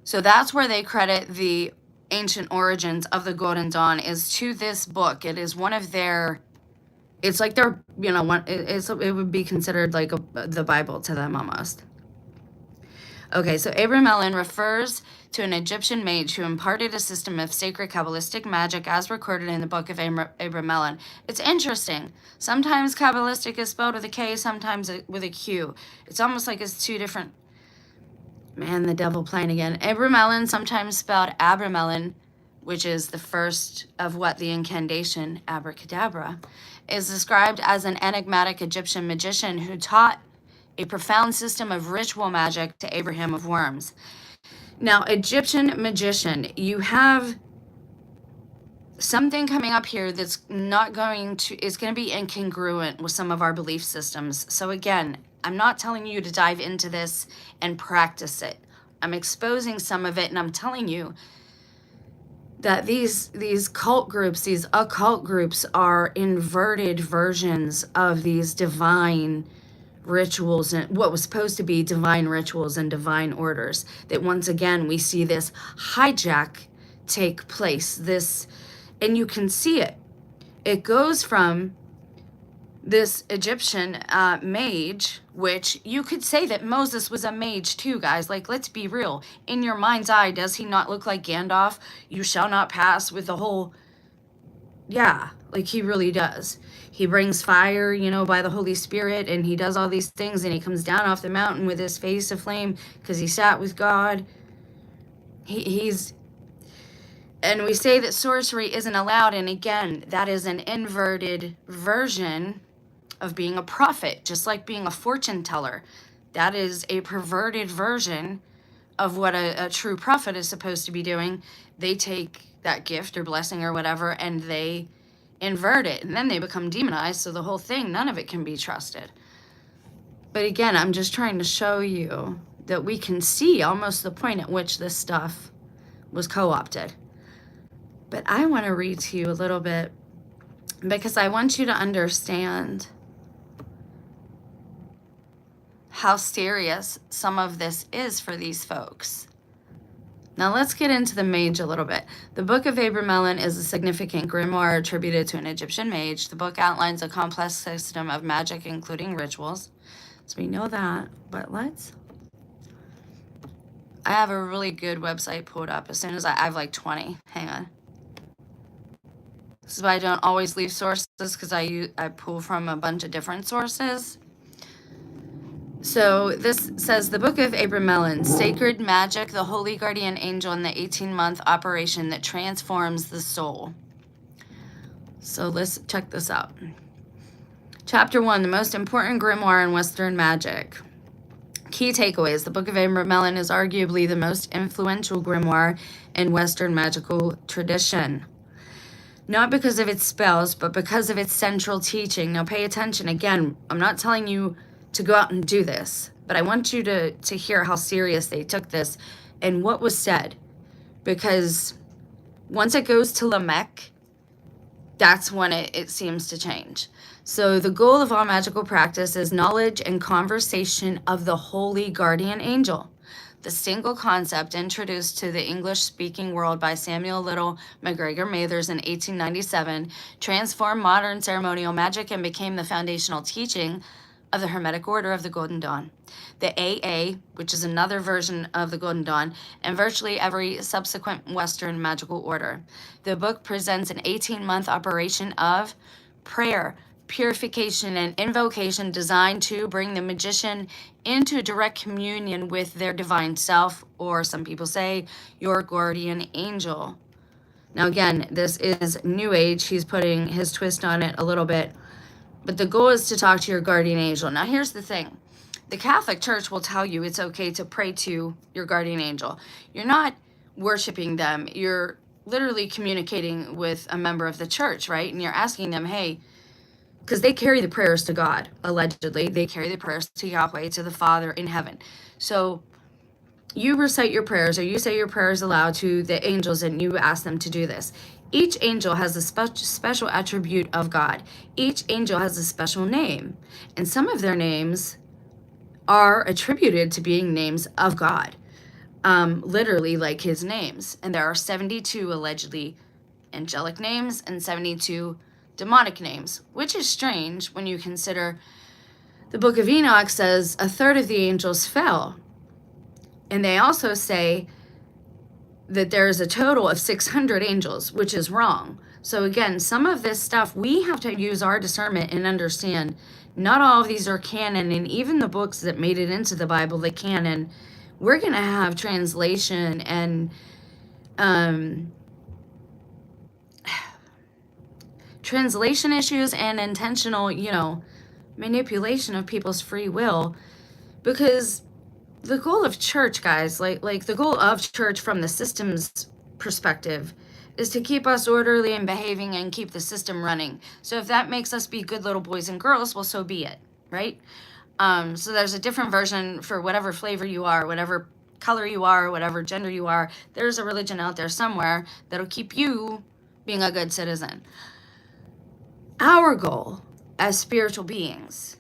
So that's where they credit the ancient origins of the Golden Dawn, is to this book. It is one of their, it's like their, you know, it would be considered like the Bible to them almost. Okay, so Abramelin refers to an Egyptian mage who imparted a system of sacred Kabbalistic magic as recorded in the book of Abramelin. It's interesting. Sometimes Kabbalistic is spelled with a K, sometimes with a Q. It's almost like it's two different... Man, the devil playing again. Abramelin, sometimes spelled Abramelin, which is the first of what the incantation, abracadabra, is described as an enigmatic Egyptian magician who taught a profound system of ritual magic to Abraham of Worms. Now, Egyptian magician, you have something coming up here that's not going to, is going to be incongruent with some of our belief systems. So again, I'm not telling you to dive into this and practice it. I'm exposing some of it, and I'm telling you that these cult groups, these occult groups, are inverted versions of these divine rituals and what was supposed to be divine rituals and divine orders. That once again we see this hijack take place. This, and you can see it. It goes from this Egyptian mage, which you could say that Moses was a mage too, guys. Like, let's be real. In your mind's eye, does he not look like Gandalf? You shall not pass with the whole... Yeah, like he really does. He brings fire, you know, by the Holy Spirit, and he does all these things, and he comes down off the mountain with his face aflame because he sat with God. He's... And we say that sorcery isn't allowed, and again, that is an inverted version of being a prophet, just like being a fortune teller. That is a perverted version of what a true prophet is supposed to be doing. They take that gift or blessing or whatever, and they invert it, and then they become demonized, so the whole thing, none of it can be trusted. But again, I'm just trying to show you that we can see almost the point at which this stuff was co-opted. But I want to read to you a little bit because I want you to understand how serious some of this is for these folks. Now let's get into the mage a little bit. The Book of Abramelin is a significant grimoire attributed to an Egyptian mage. The book outlines a complex system of magic, including rituals. So we know that, but I have a really good website pulled up as soon as I have like 20. Hang on. This is why I don't always leave sources, because I pull from a bunch of different sources. So this says, the Book of Abramelin, Sacred Magic, the Holy Guardian Angel in the 18-month operation that transforms the soul. So let's check this out. Chapter 1, the most important grimoire in Western magic. Key takeaways. The Book of Abramelin is arguably the most influential grimoire in Western magical tradition. Not because of its spells, but because of its central teaching. Now pay attention. Again, I'm not telling you to go out and do this, but I want you to hear how serious they took this and what was said. Because once it goes to Lamech, that's when it seems to change. So the goal of all magical practice is knowledge and conversation of the holy guardian angel. The single concept introduced to the English-speaking world by Samuel Little MacGregor Mathers in 1897 transformed modern ceremonial magic and became the foundational teaching of the Hermetic Order of the Golden Dawn, the AA, which is another version of the Golden Dawn, and virtually every subsequent Western magical order. The book presents an 18-month operation of prayer, purification, and invocation designed to bring the magician into direct communion with their divine self, or some people say, your guardian angel. Now, again, this is New Age. He's putting his twist on it a little bit. But the goal is to talk to your guardian angel. Now, here's the thing. The Catholic Church will tell you it's okay to pray to your guardian angel. You're not worshiping them. You're literally communicating with a member of the church, right? And you're asking them, hey, because they carry the prayers to God, allegedly. They carry the prayers to Yahweh, to the Father in heaven. So you recite your prayers, or you say your prayers aloud to the angels, and you ask them to do this. Each angel has a special attribute of God. Each angel has a special name. And some of their names are attributed to being names of God, literally like his names. And there are 72 allegedly angelic names and 72 demonic names, which is strange when you consider the book of Enoch says a third of the angels fell. And they also say that there is a total of 600 angels, which is wrong. So again, some of this stuff, we have to use our discernment and understand not all of these are canon, and even the books that made it into the Bible, the canon, we're going to have translation and translation issues and intentional, manipulation of people's free will, because the goal of church, guys, like the goal of church from the system's perspective is to keep us orderly and behaving and keep the system running. So if that makes us be good little boys and girls, well, so be it, right? So there's a different version for whatever flavor you are, whatever color you are, whatever gender you are. There's a religion out there somewhere that'll keep you being a good citizen. Our goal as spiritual beings,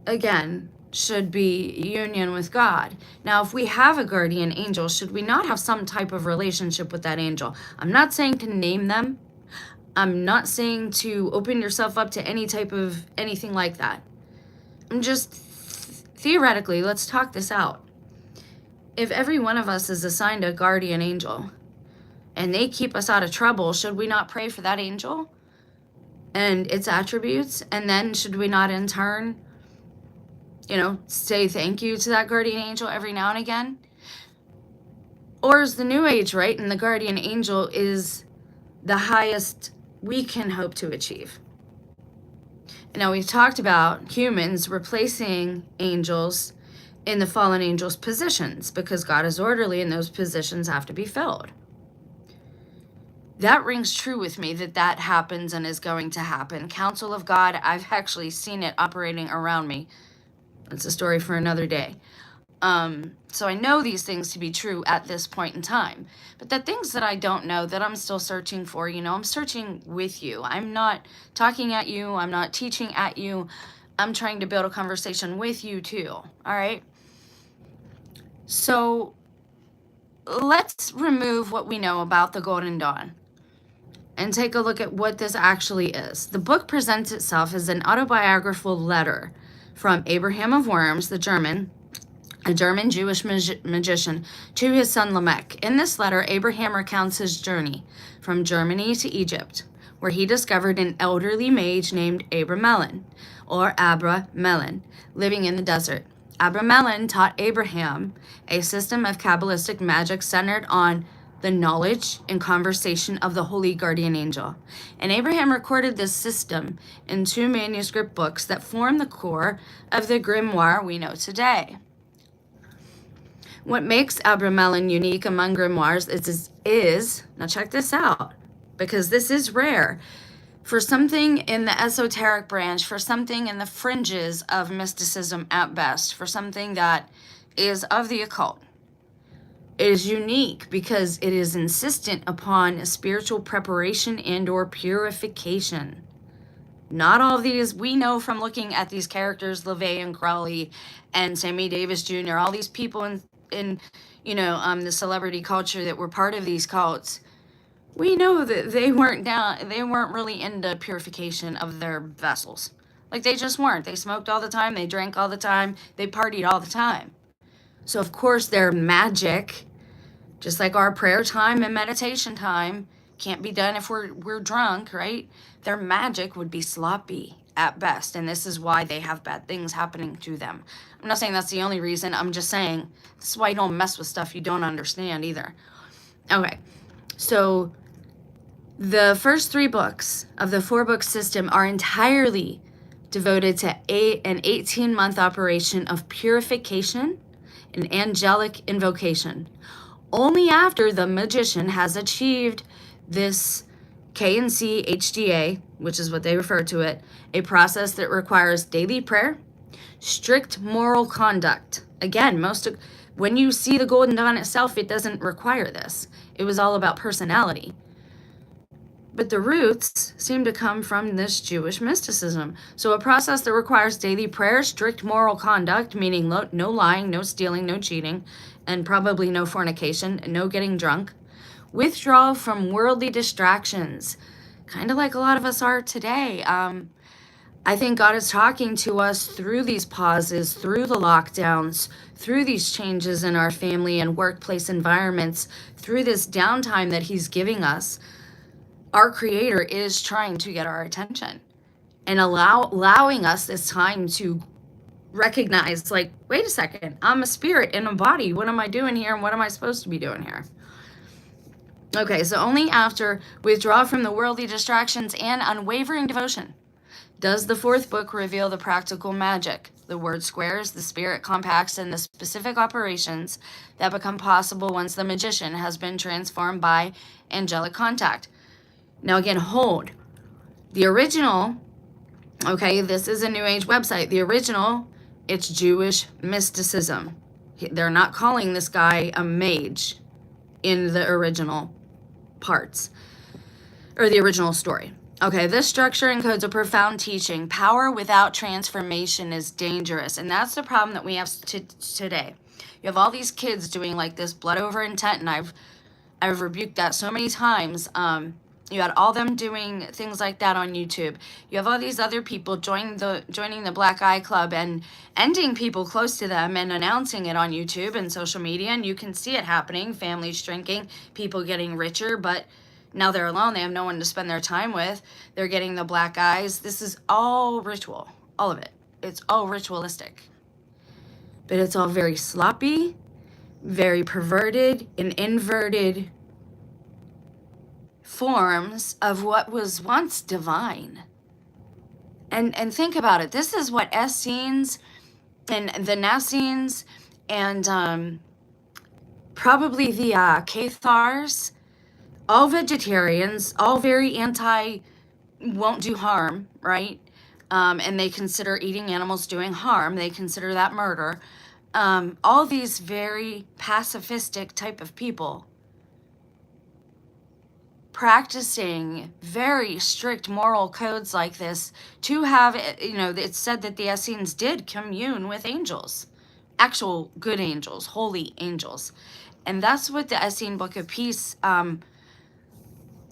again, should be union with God. Now, if we have a guardian angel, should we not have some type of relationship with that angel? I'm not saying to name them. I'm not saying to open yourself up to any type of anything like that. I'm just theoretically, let's talk this out. If every one of us is assigned a guardian angel and they keep us out of trouble, should we not pray for that angel and its attributes? And then should we not in turn, say thank you to that guardian angel every now and again? Or is the New Age right, and the guardian angel is the highest we can hope to achieve? Now, we've talked about humans replacing angels in the fallen angels' positions because God is orderly and those positions have to be filled. That rings true with me that happens and is going to happen. Counsel of God, I've actually seen it operating around me. It's a story for another day. So I know these things to be true at this point in time. But the things that I don't know, that I'm still searching for, I'm searching with you. I'm not talking at you. I'm not teaching at you. I'm trying to build a conversation with you too. All right? So let's remove what we know about the Golden Dawn and take a look at what this actually is. The book presents itself as an autobiographical letter from Abraham of Worms, a German Jewish magician, to his son Lamech. In this letter, Abraham recounts his journey from Germany to Egypt, where he discovered an elderly mage named Abramelin, or Abra Melin, living in the desert. Abramelin taught Abraham a system of Kabbalistic magic centered on the knowledge and conversation of the holy guardian angel. And Abraham recorded this system in 2 manuscript books that form the core of the grimoire we know today. What makes Abramelin unique among grimoires is, now check this out, because this is rare, for something in the esoteric branch, for something in the fringes of mysticism at best, for something that is of the occult. It is unique because it is insistent upon a spiritual preparation and or purification. Not all of these, we know from looking at these characters, LaVey and Crowley and Sammy Davis Jr., all these people in the celebrity culture that were part of these cults, we know that they weren't really into purification of their vessels. Like, they just weren't. They smoked all the time. They drank all the time. They partied all the time. So, of course, their magic, just like our prayer time and meditation time, can't be done if we're drunk, right? Their magic would be sloppy at best. And this is why they have bad things happening to them. I'm not saying that's the only reason. I'm just saying this is why you don't mess with stuff you don't understand either. Okay. So the first 3 books of the 4-book system are entirely devoted to an 18-month operation of purification and angelic invocation. Only after the magician has achieved this K&C HDA, which is what they refer to it, a process that requires daily prayer, strict moral conduct. Again, when you see the Golden Dawn itself, it doesn't require this. It was all about personality. But the roots seem to come from this Jewish mysticism. So a process that requires daily prayer, strict moral conduct, meaning no lying, no stealing, no cheating, and probably no fornication, and no getting drunk. Withdrawal from worldly distractions, kind of like a lot of us are today. I think God is talking to us through these pauses, through the lockdowns, through these changes in our family and workplace environments, through this downtime that He's giving us. Our Creator is trying to get our attention and allowing us this time to recognize, like, wait a second, I'm a spirit in a body. What am I doing here, and what am I supposed to be doing here? Okay, so only after withdrawal from the worldly distractions and unwavering devotion does the 4th book reveal the practical magic, the word squares, the spirit compacts, and the specific operations that become possible once the magician has been transformed by angelic contact. Now again, hold. The original, okay, this is a New Age website. The original, it's Jewish mysticism. They're not calling this guy a mage in the original parts, or the original story. Okay, this structure encodes a profound teaching. Power without transformation is dangerous. And that's the problem that we have today. You have all these kids doing like this blood over intent, and I've rebuked that so many times. You had all them doing things like that on YouTube. You have all these other people joining the Black Eye Club and ending people close to them and announcing it on YouTube and social media, and you can see it happening. Families shrinking, people getting richer, but now they're alone. They have no one to spend their time with. They're getting the black eyes. This is all ritual, all of it. It's all ritualistic. But it's all very sloppy, very perverted, and inverted forms of what was once divine. And think about it. This is what Essenes and the Nassenes and probably the Cathars, all vegetarians, all very won't do harm, right? And they consider eating animals doing harm. They consider that murder. All these very pacifistic type of people practicing very strict moral codes like this to have, it's said that the Essenes did commune with angels, actual good angels, holy angels. And that's what the Essene Book of Peace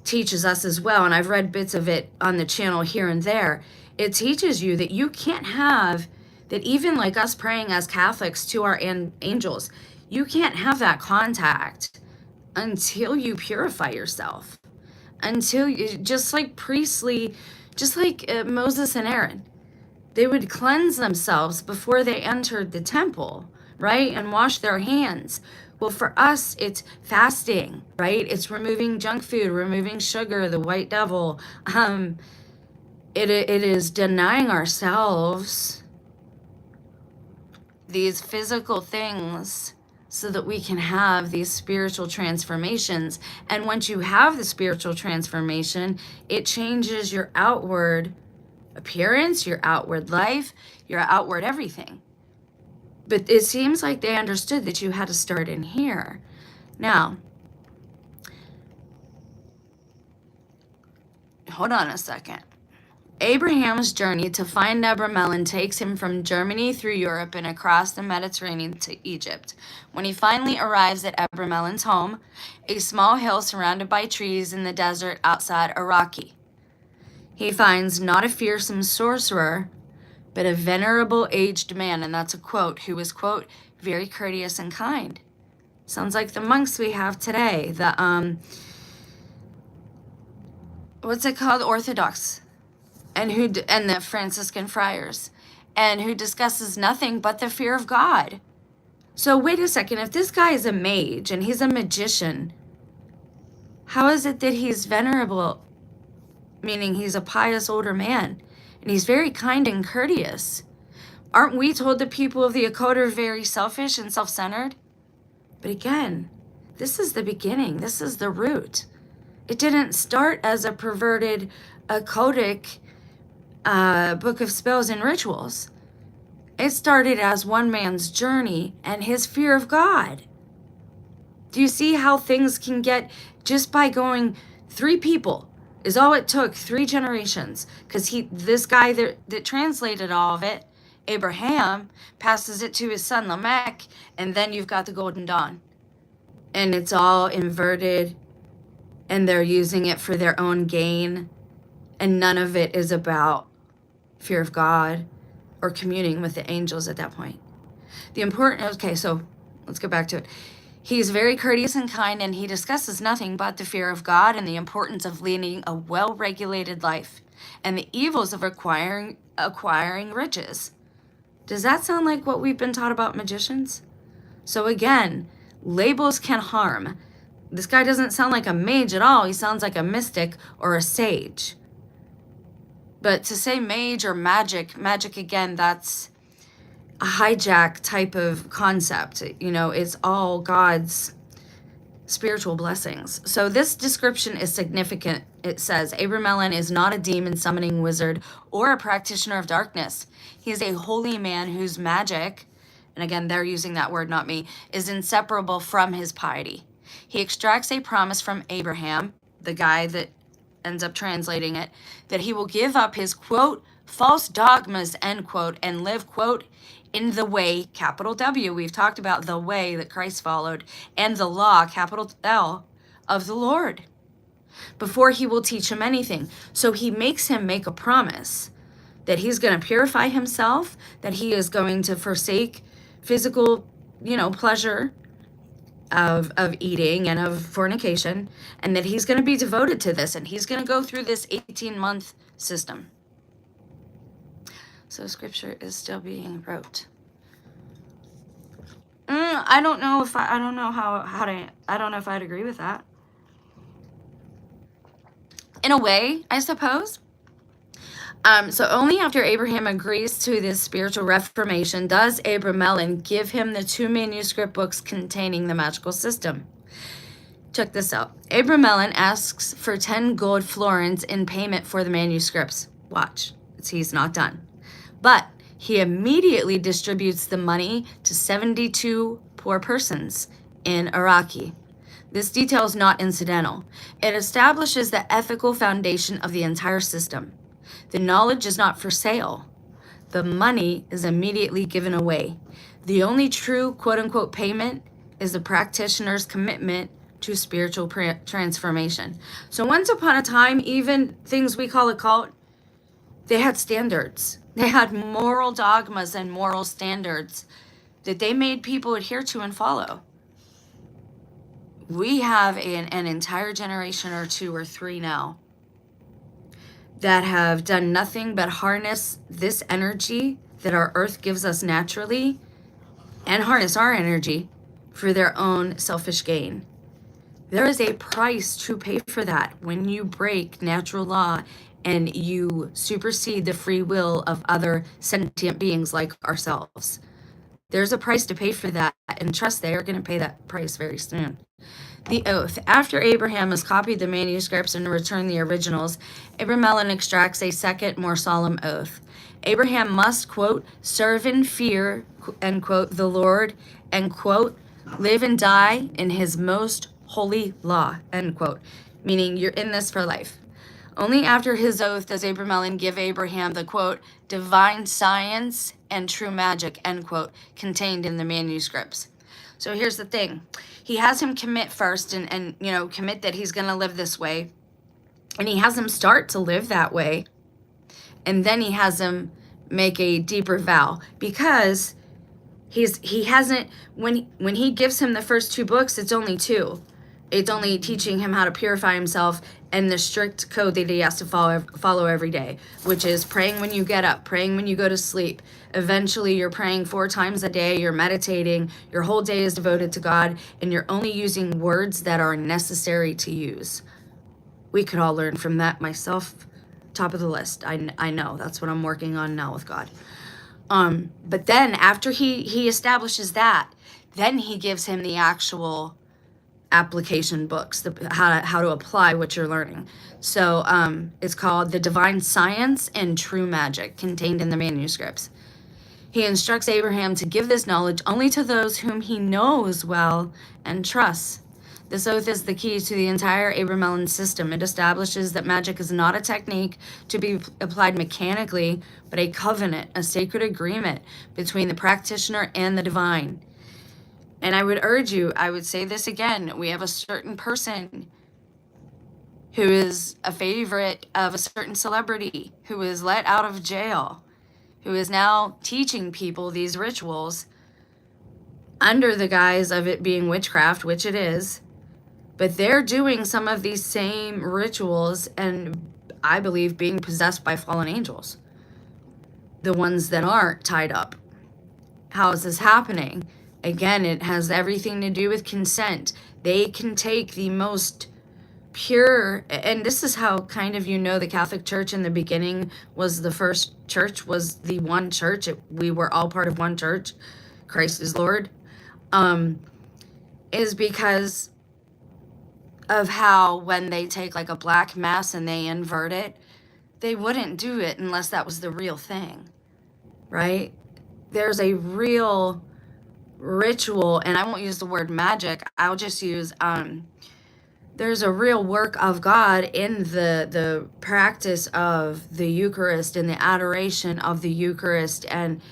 teaches us as well. And I've read bits of it on the channel here and there. It teaches you that you can't have that, even like us praying as Catholics to our angels, you can't have that contact until you purify yourself. Until you, just like priestly, just like Moses and Aaron, they would cleanse themselves before they entered the temple, right? And wash their hands. Well, for us, it's fasting, right? It's removing junk food, removing sugar, the white devil. It is denying ourselves these physical things so that we can have these spiritual transformations. And once you have the spiritual transformation, it changes your outward appearance, your outward life, your outward everything. But it seems like they understood that you had to start in here. Now, hold on a second. Abraham's journey to find Abramelin takes him from Germany through Europe and across the Mediterranean to Egypt. When he finally arrives at Abramelin's home, a small hill surrounded by trees in the desert outside Iraqi, he finds not a fearsome sorcerer, but a venerable aged man, and that's a quote, who was, quote, very courteous and kind. Sounds like the monks we have today, the, what's it called, Orthodox, and and the Franciscan friars, and who discusses nothing but the fear of God. So wait a second, if this guy is a mage and he's a magician, how is it that he's venerable, meaning he's a pious older man, and he's very kind and courteous? Aren't we told the people of the occult are very selfish and self-centered? But again, this is the beginning. This is the root. It didn't start as a perverted, occultic book of spells and rituals. It started as one man's journey and his fear of God. Do you see how things can get just by going 3 people? Is all it took, 3 generations. Because this guy that translated all of it, Abraham, passes it to his son Lamech, and then you've got the Golden Dawn. And it's all inverted, and they're using it for their own gain, and none of it is about fear of God or communing with the angels at that point. Okay, so let's go back to it. He's very courteous and kind, and he discusses nothing but the fear of God and the importance of leading a well-regulated life and the evils of acquiring riches. Does that sound like what we've been taught about magicians? So again, labels can harm. This guy doesn't sound like a mage at all. He sounds like a mystic or a sage. But to say mage or magic again, that's a hijack type of concept. You know, it's all God's spiritual blessings. So this description is significant. It says, Abramelin is not a demon summoning wizard or a practitioner of darkness. He is a holy man whose magic, and again, they're using that word, not me, is inseparable from his piety. He extracts a promise from Abraham, the guy that ends up translating it, that he will give up his, quote, false dogmas, end quote, and live, quote, in the way, capital W, we've talked about the way that Christ followed, and the law, capital L, of the Lord, before he will teach him anything. So he makes him make a promise that he's going to purify himself, that he is going to forsake physical, pleasure of eating and of fornication, and that he's going to be devoted to this, and he's going to go through this 18-month system. So scripture is still being wrote. I don't know if I'd agree with that. In a way, I suppose. So only after Abraham agrees to this spiritual reformation does Abramelin give him the 2 manuscript books containing the magical system. Check this out. Abramelin asks for 10 gold florins in payment for the manuscripts. Watch. He's not done. But he immediately distributes the money to 72 poor persons in Iraqi. This detail is not incidental. It establishes the ethical foundation of the entire system. The knowledge is not for sale. The money is immediately given away. The only true quote-unquote payment is the practitioner's commitment to spiritual transformation. So once upon a time, even things we call a cult, they had standards. They had moral dogmas and moral standards that they made people adhere to and follow. We have an entire generation or 2 or 3 now that have done nothing but harness this energy that our earth gives us naturally and harness our energy for their own selfish gain. There is a price to pay for that when you break natural law and you supersede the free will of other sentient beings like ourselves. There's a price to pay for that, and trust they are going to pay that price very soon. The oath. After Abraham has copied the manuscripts and returned the originals, Abramelin extracts a second, more solemn oath. Abraham must, quote, serve in fear, end quote, the Lord, and, quote, live and die in his most holy law, end quote, meaning you're in this for life. Only after his oath does Abramelin give Abraham the, quote, divine science and true magic, end quote, contained in the manuscripts. So here's the thing. He has him commit first and commit that he's going to live this way. And he has him start to live that way. And then he has him make a deeper vow, because he hasn't, when he gives him the first 2 books, it's only 2. It's only teaching him how to purify himself and the strict code that he has to follow every day, which is praying when you get up, praying when you go to sleep. Eventually, you're praying 4 times a day, you're meditating, your whole day is devoted to God, and you're only using words that are necessary to use. We could all learn from that. Myself, top of the list. I know. That's what I'm working on now with God. But then after he establishes that, then he gives him the actual application books, how to apply what you're learning. So it's called The Divine Science and True Magic, contained in the manuscripts. He instructs Abraham to give this knowledge only to those whom he knows well and trusts. This oath is the key to the entire Abramelin system. It establishes that magic is not a technique to be applied mechanically, but a covenant, a sacred agreement between the practitioner and the divine. And I would urge you, I would say this again, we have a certain person who is a favorite of a certain celebrity, who is let out of jail, who is now teaching people these rituals under the guise of it being witchcraft, which it is. But they're doing some of these same rituals and I believe being possessed by fallen angels. The ones that aren't tied up. How is this happening? Again, it has everything to do with consent. They can take the most pure, and this is how kind of the Catholic Church in the beginning was the first church, was the one church. We were all part of one church. Christ is Lord. Is because of how when they take like a black mass and they invert it, they wouldn't do it unless that was the real thing, right? There's a real ritual, and I won't use the word magic, I'll just use there's a real work of God in the practice of the Eucharist and the adoration of the Eucharist, and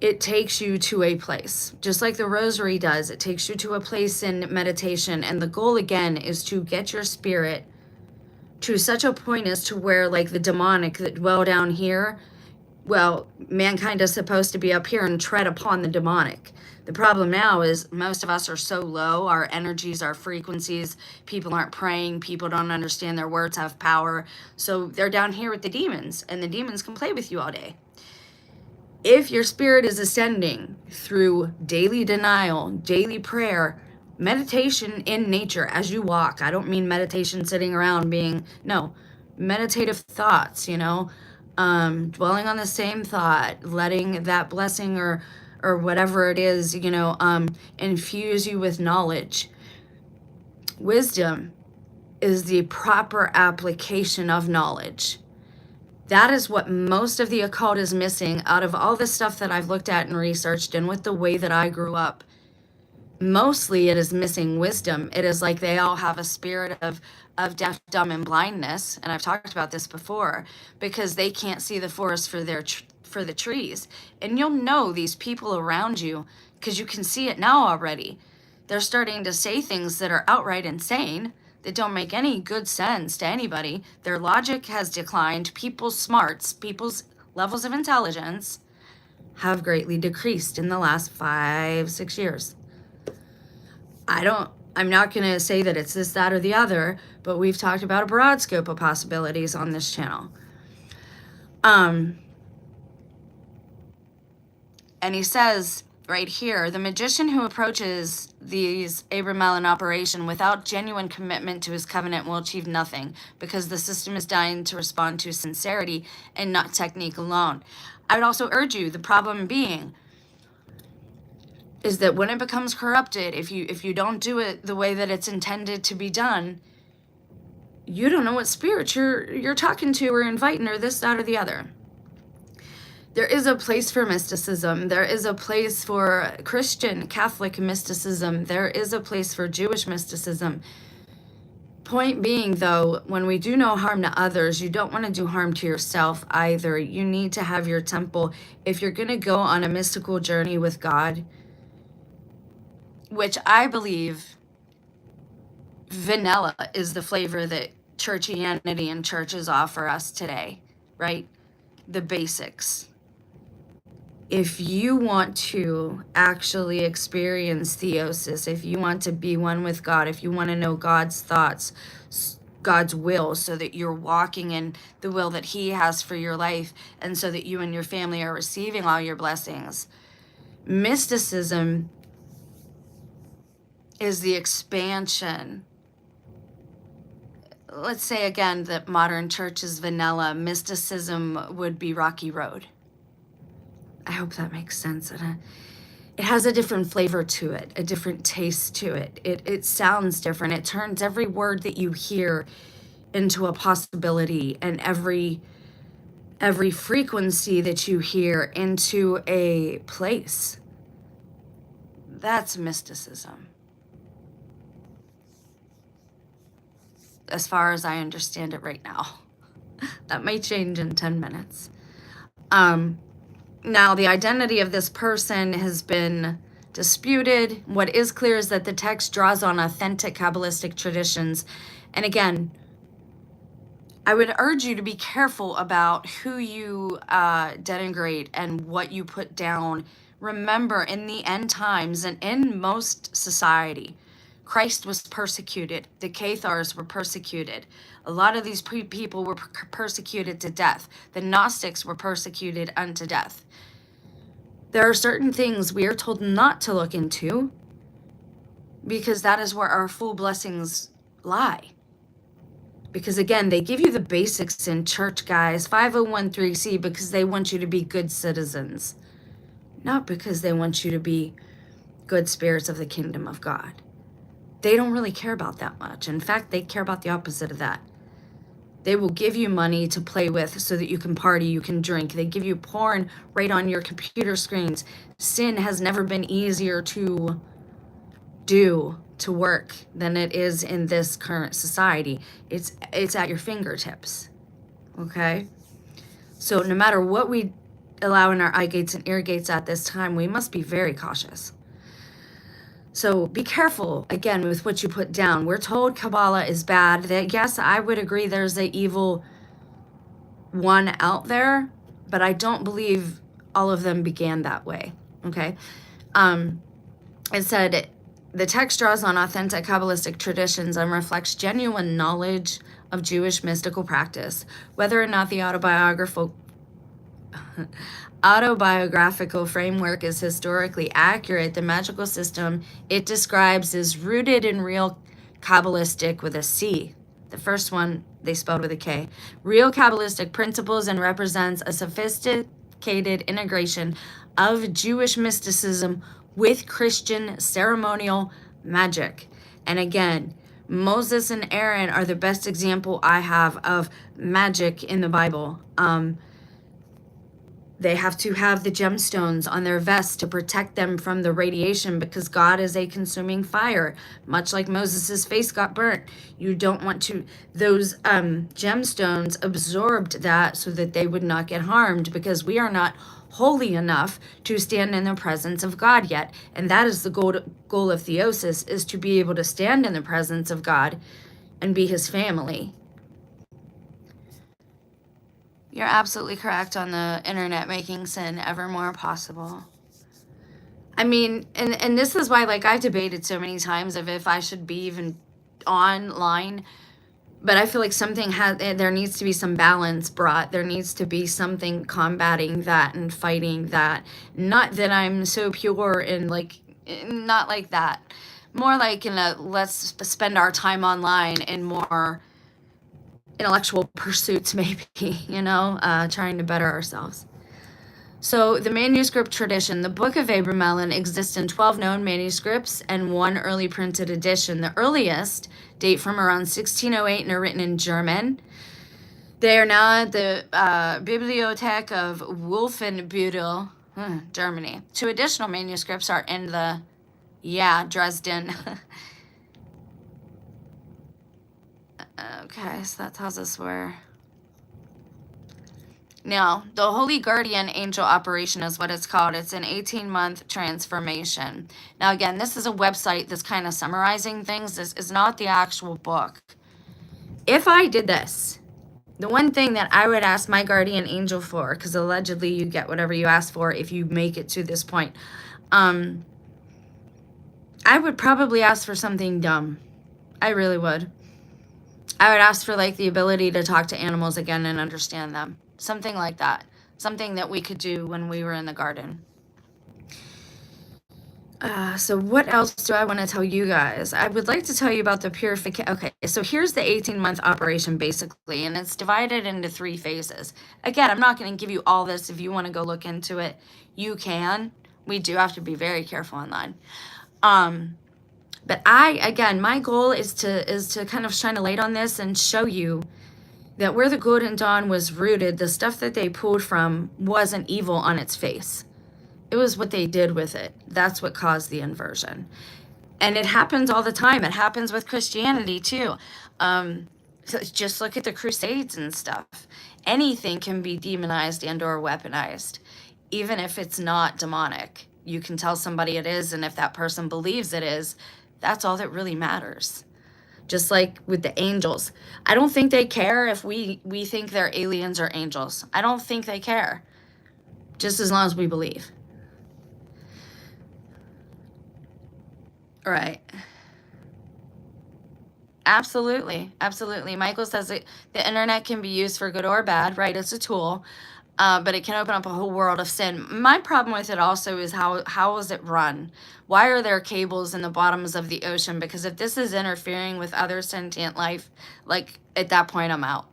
it takes you to a place, just like the rosary does. It takes you to a place in meditation, and the goal again is to get your spirit to such a point as to where, like the demonic that dwell down here, well, mankind is supposed to be up here and tread upon the demonic. The problem now is most of us are so low, our energies, our frequencies, people aren't praying, people don't understand their words have power, so they're down here with the demons, and the demons can play with you all day. If your spirit is ascending through daily denial, daily prayer, meditation in nature as you walk, I don't mean meditation sitting around no, meditative thoughts, dwelling on the same thought, letting that blessing or whatever it is, infuse you with knowledge. Wisdom is the proper application of knowledge. That is what most of the occult is missing out of all the stuff that I've looked at and researched, and with the way that I grew up. Mostly it is missing wisdom. It is like they all have a spirit of deaf, dumb, and blindness, and I've talked about this before, because they can't see the forest for the trees. And you'll know these people around you because you can see it now already. They're starting to say things that are outright insane, that don't make any good sense to anybody. Their logic has declined. People's smarts, people's levels of intelligence have greatly decreased in the last 5-6 years. I'm not going to say that it's this, that, or the other, but we've talked about a broad scope of possibilities on this channel. And he says right here, the magician who approaches these Abramelin operation without genuine commitment to his covenant will achieve nothing, because the system is designed to respond to sincerity and not technique alone. I would also urge you, the problem being is that when it becomes corrupted, if you don't do it the way that it's intended to be done, you don't know what spirit you're talking to or inviting or this, that, or the other. There is a place for mysticism. There is a place for Christian, Catholic mysticism. There is a place for Jewish mysticism. Point being, though, when we do no harm to others, you don't want to do harm to yourself either. You need to have your temple. If you're going to go on a mystical journey with God, which I believe vanilla is the flavor that churchianity and churches offer us today, right? the basics. If you want to actually experience theosis, if you want to be one with God, if you want to know God's thoughts, God's will, so that you're walking in the will that He has for your life, and so that you and your family are receiving all your blessings, mysticism is the expansion. Let's say again that modern church is vanilla. Mysticism would be Rocky Road. I hope that makes sense. It has a different flavor to it, a different taste to it. It sounds different. It turns every word that you hear into a possibility, and every frequency that you hear into a place. That's mysticism, as far as I understand it right now. That may change in 10 minutes. Now, the identity of this person has been disputed. What is clear is that the text draws on authentic Kabbalistic traditions. And again, I would urge you to be careful about who you denigrate and what you put down. Remember, in the end times and in most society, Christ was persecuted. The Cathars were persecuted. A lot of these people were persecuted to death. The Gnostics were persecuted unto death. There are certain things we are told not to look into, because that is where our full blessings lie. Because again, they give you the basics in church, guys, 5013C, because they want you to be good citizens, not because they want you to be good spirits of the kingdom of God. They don't really care about that much. In fact, they care about the opposite of that. They will give you money to play with so that you can party, you can drink. They give you porn right on your computer screens. Sin has never been easier to do, to work, than it is in this current society. It's at your fingertips, okay? So no matter what we allow in our eye gates and ear gates at this time, we must be very cautious. So be careful, again, with what you put down. We're told Kabbalah is bad. That, yes, I would agree there's an evil one out there, but I don't believe all of them began that way, okay? It said, the text draws on authentic Kabbalistic traditions and reflects genuine knowledge of Jewish mystical practice. Whether or not the autobiographical framework is historically accurate, the magical system it describes is rooted in real Kabbalistic with a C. The first one they spelled with a K. Real Kabbalistic principles, and represents a sophisticated integration of Jewish mysticism with Christian ceremonial magic. And again, Moses and Aaron are the best example I have of magic in the Bible. They have to have the gemstones on their vests to protect them from the radiation, because God is a consuming fire. Much like Moses's face got burnt, you don't want to, those gemstones absorbed that so that they would not get harmed, because we are not holy enough to stand in the presence of God yet. And that is the goal of theosis, is to be able to stand in the presence of God and be his family. You're absolutely correct on the internet making sin ever more possible. I mean, and this is why, like, I've debated so many times of if I should be even online, but I feel like there needs to be some balance brought. There needs to be something combating that and fighting that. Not that I'm so pure and like, not like that. More like let's spend our time online in more intellectual pursuits, maybe, trying to better ourselves. So the manuscript tradition, the Book of Abramelin exists in 12 known manuscripts and one early printed edition. The earliest date from around 1608 and are written in German. They are now at the Bibliothek of Wolfenbüttel, Germany. 2 additional manuscripts are in Dresden. Okay, so that tells us where. Now, the Holy Guardian Angel Operation is what it's called. It's an 18-month transformation. Now, again, this is a website that's kind of summarizing things. This is not the actual book. If I did this, The one thing that I would ask my guardian angel for, because allegedly you get whatever you ask for if you make it to this point, I would probably ask for something dumb. I really would. I would ask for like the ability to talk to animals again and understand them. Something like that. Something that we could do when we were in the garden. So what else do I want to tell you guys? I would like to tell you about the purification. Okay, so here's the 18-month operation basically, and it's divided into 3 phases. Again, I'm not going to give you all this. If you want to go look into it, you can. We do have to be very careful online. But again, my goal is to kind of shine a light on this and show you that where the Golden Dawn was rooted, the stuff that they pulled from wasn't evil on its face. It was what they did with it. That's what caused the inversion. And it happens all the time. It happens with Christianity too. So just look at the Crusades and stuff. Anything can be demonized and or weaponized, even if it's not demonic. You can tell somebody it is, and if that person believes it is, that's all that really matters. Just like with the angels. I don't think they care if we think they're aliens or angels. I don't think they care. Just as long as we believe. Right. Absolutely. Absolutely. Michael says that the internet can be used for good or bad, right? It's a tool, but it can open up a whole world of sin. My problem with it also is how is it run? Why are there cables in the bottoms of the ocean? Because if this is interfering with other sentient life, like at that point, I'm out.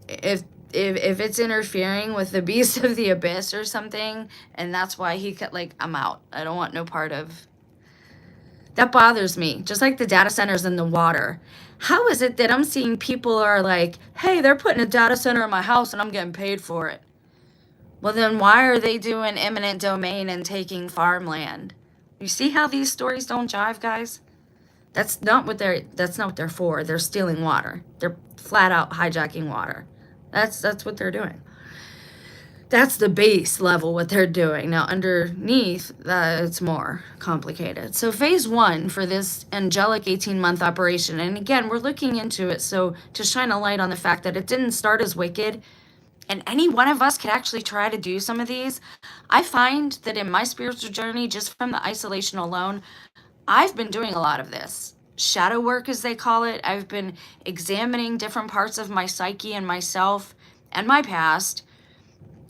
If it's interfering with the beast of the abyss or something, and that's why he could, like, I'm out. I don't want no part of. That bothers me, just like the data centers in the water. How is it that I'm seeing people are like, hey, they're putting a data center in my house and I'm getting paid for it? Well, then why are they doing eminent domain and taking farmland? You see how these stories don't jive, guys? That's not what they're for. They're stealing water. They're flat out hijacking water. That's what they're doing. That's the base level what they're doing. Now underneath that, it's more complicated. So phase 1 for this angelic 18-month operation, and again, we're looking into it so to shine a light on the fact that it didn't start as wicked, and any one of us could actually try to do some of these. I find that in my spiritual journey, just from the isolation alone, I've been doing a lot of this. Shadow work, as they call it. I've been examining different parts of my psyche and myself and my past,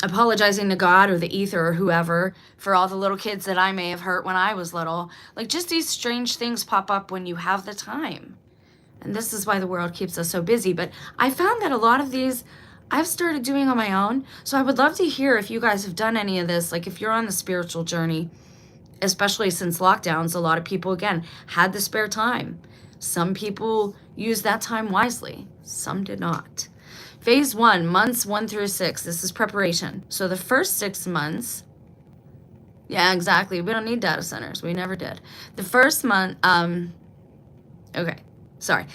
apologizing to God or the ether or whoever for all the little kids that I may have hurt when I was little. Like, just these strange things pop up when you have the time. And this is why the world keeps us so busy. But I found that a lot of these I've started doing on my own. So I would love to hear if you guys have done any of this. Like, if you're on the spiritual journey, especially since lockdowns, a lot of people, again, had the spare time. Some people used that time wisely. Some did not. Phase 1, months 1 through 6. This is preparation. So the first 6 months, yeah, exactly. We don't need data centers. We never did. The first month, okay, sorry.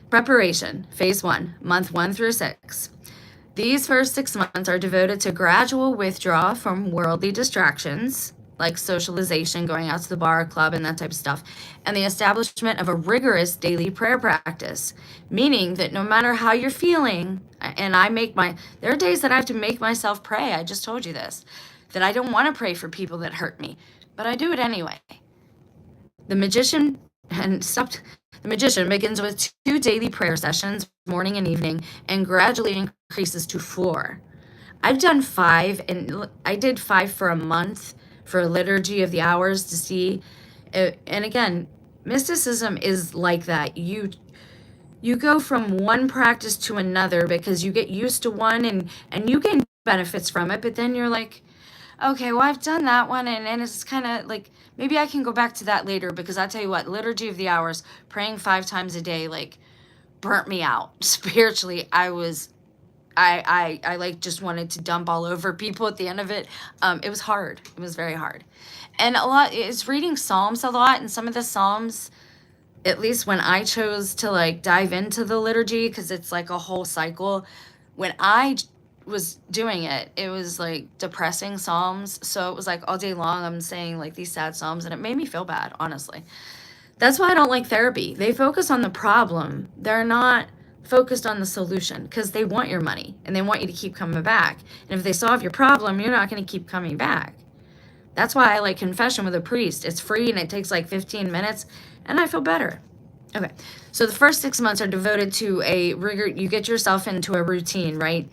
Preparation, phase 1, month 1 through 6. These first 6 months are devoted to gradual withdrawal from worldly distractions, like socialization, going out to the bar, club, and that type of stuff, and the establishment of a rigorous daily prayer practice, meaning that no matter how you're feeling, and there are days that I have to make myself pray, I just told you this, that I don't want to pray for people that hurt me, but I do it anyway. The magician begins with 2 daily prayer sessions, morning and evening, and gradually increases to 4. I've done 5, and I did 5 for a month, for a liturgy of the hours to see. And again, mysticism is like that. You go from one practice to another because you get used to one and you gain benefits from it, but then you're like, okay, well, I've done that one, and it's kind of like, maybe I can go back to that later, because I tell you what, liturgy of the hours, praying 5 times a day, like, burnt me out. Spiritually, I like just wanted to dump all over people at the end of it. It was hard. It was very hard. And a lot is reading Psalms a lot. And some of the Psalms, at least when I chose to like dive into the liturgy, because it's like a whole cycle, when I was doing it, it was like depressing Psalms. So it was like all day long I'm saying like these sad Psalms, and it made me feel bad, honestly. That's why I don't like therapy. They focus on the problem. They're not focused on the solution because they want your money and they want you to keep coming back. And if they solve your problem, you're not going to keep coming back. That's why I like confession with a priest. It's free and it takes like 15 minutes and I feel better. Okay, so the first 6 months are devoted to a rigor. You get yourself into a routine, right?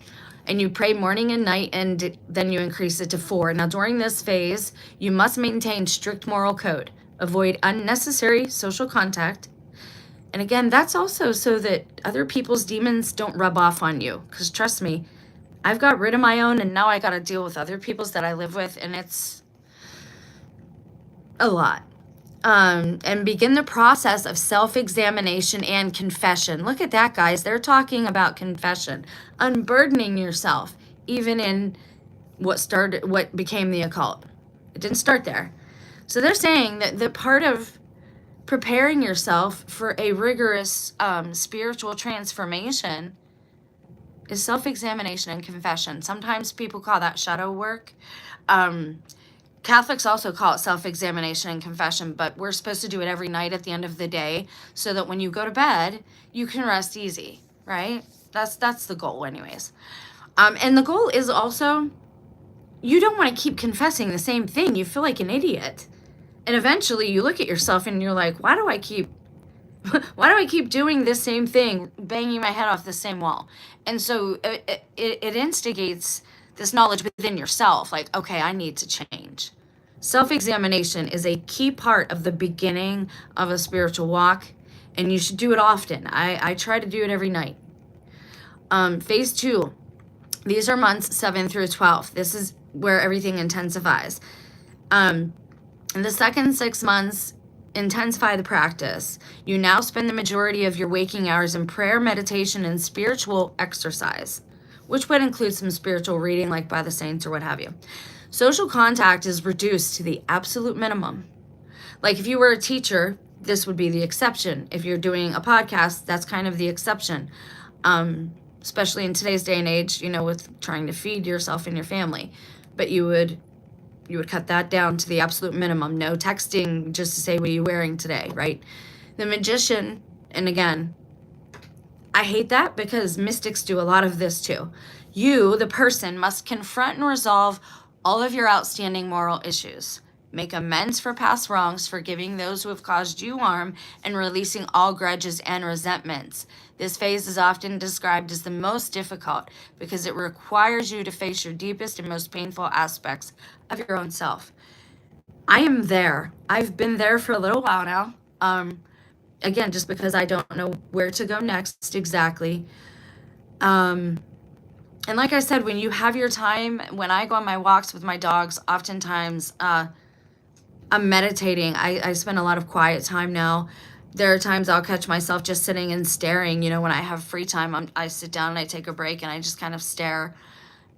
And you pray morning and night, and then you increase it to 4. Now, during this phase, you must maintain strict moral code, avoid unnecessary social contact. And again, that's also so that other people's demons don't rub off on you. Because trust me, I've got rid of my own, and now I got to deal with other people's that I live with, and it's a lot. And begin the process of self-examination and confession. Look at that, guys. They're talking about confession, unburdening yourself, even in what became the occult. It didn't start there. So they're saying that the part of preparing yourself for a rigorous spiritual transformation is self-examination and confession. Sometimes people call that shadow work. Catholics also call it self-examination and confession, but we're supposed to do it every night at the end of the day so that when you go to bed, you can rest easy, right? That's the goal anyways. And the goal is also, you don't want to keep confessing the same thing. You feel like an idiot. And eventually you look at yourself and you're like, why do I keep doing this same thing, banging my head off the same wall? And so it instigates this knowledge within yourself, like, okay, I need to change. Self-examination is a key part of the beginning of a spiritual walk, and you should do it often. I try to do it every night. Phase 2, these are months 7 through 12. This is where everything intensifies. In the second 6 months, intensify the practice. You now spend the majority of your waking hours in prayer, meditation, and spiritual exercise, which would include some spiritual reading like by the saints or what have you. Social contact is reduced to the absolute minimum. Like if you were a teacher, this would be the exception. If you're doing a podcast, that's kind of the exception. Especially in today's day and age, with trying to feed yourself and your family. But you would cut that down to the absolute minimum. No texting just to say, what are you wearing today, right? The magician, and again, I hate that because mystics do a lot of this too. You, the person, must confront and resolve all of your outstanding moral issues. Make amends for past wrongs, forgiving those who have caused you harm, and releasing all grudges and resentments. This phase is often described as the most difficult because it requires you to face your deepest and most painful aspects of your own self. I am there. I've been there for a little while now. Again, just because I don't know where to go next exactly. And like I said, when you have your time, when I go on my walks with my dogs, oftentimes I'm meditating. I spend a lot of quiet time now. There are times I'll catch myself just sitting and staring. When I have free time, I sit down and I take a break and I just kind of stare.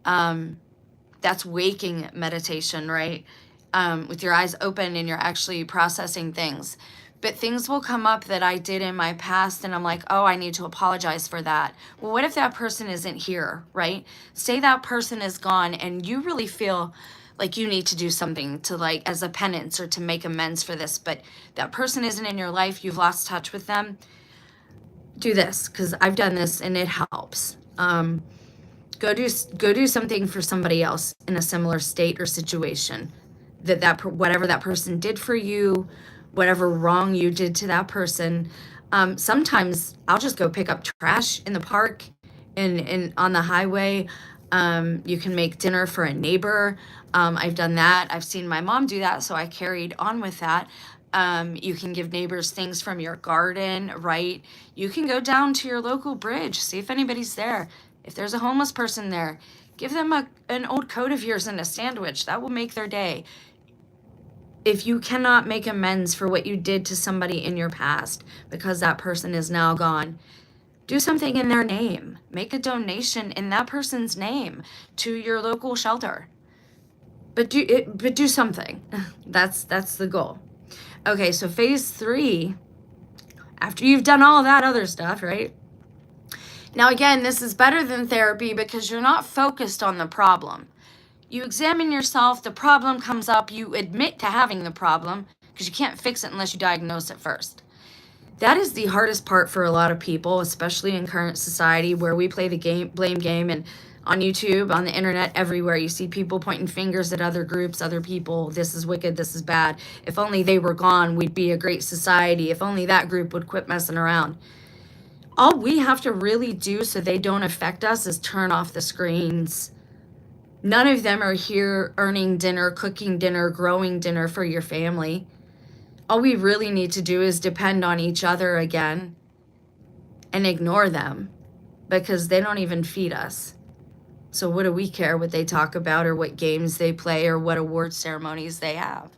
That's waking meditation, right? With your eyes open and you're actually processing things. But things will come up that I did in my past and I'm like, oh, I need to apologize for that. Well, what if that person isn't here, right? Say that person is gone and you really feel like you need to do something to as a penance or to make amends for this, but that person isn't in your life, you've lost touch with them. Do this, because I've done this and it helps. Go do something for somebody else in a similar state or situation. Whatever that person did for you, whatever wrong you did to that person. Sometimes I'll just go pick up trash in the park and on the highway. You can make dinner for a neighbor. I've done that. I've seen my mom do that, so I carried on with that. You can give neighbors things from your garden, right? You can go down to your local bridge, see if anybody's there. If there's a homeless person there, give them an old coat of yours and a sandwich. That will make their day. If you cannot make amends for what you did to somebody in your past because that person is now gone, do something in their name. Make a donation in that person's name to your local shelter. But do something. That's the goal. Okay, so phase 3, after you've done all that other stuff, right? Now again, this is better than therapy because you're not focused on the problem. You examine yourself, the problem comes up, you admit to having the problem because you can't fix it unless you diagnose it first. That is the hardest part for a lot of people, especially in current society where we play the blame game, and on YouTube, on the internet, everywhere. You see people pointing fingers at other groups, other people. This is wicked, this is bad. If only they were gone, we'd be a great society. If only that group would quit messing around. All we have to really do so they don't affect us is turn off the screens. None of them are here earning dinner, cooking dinner, growing dinner for your family. All we really need to do is depend on each other again and ignore them, because they don't even feed us. So what do we care what they talk about, or what games they play, or what award ceremonies they have?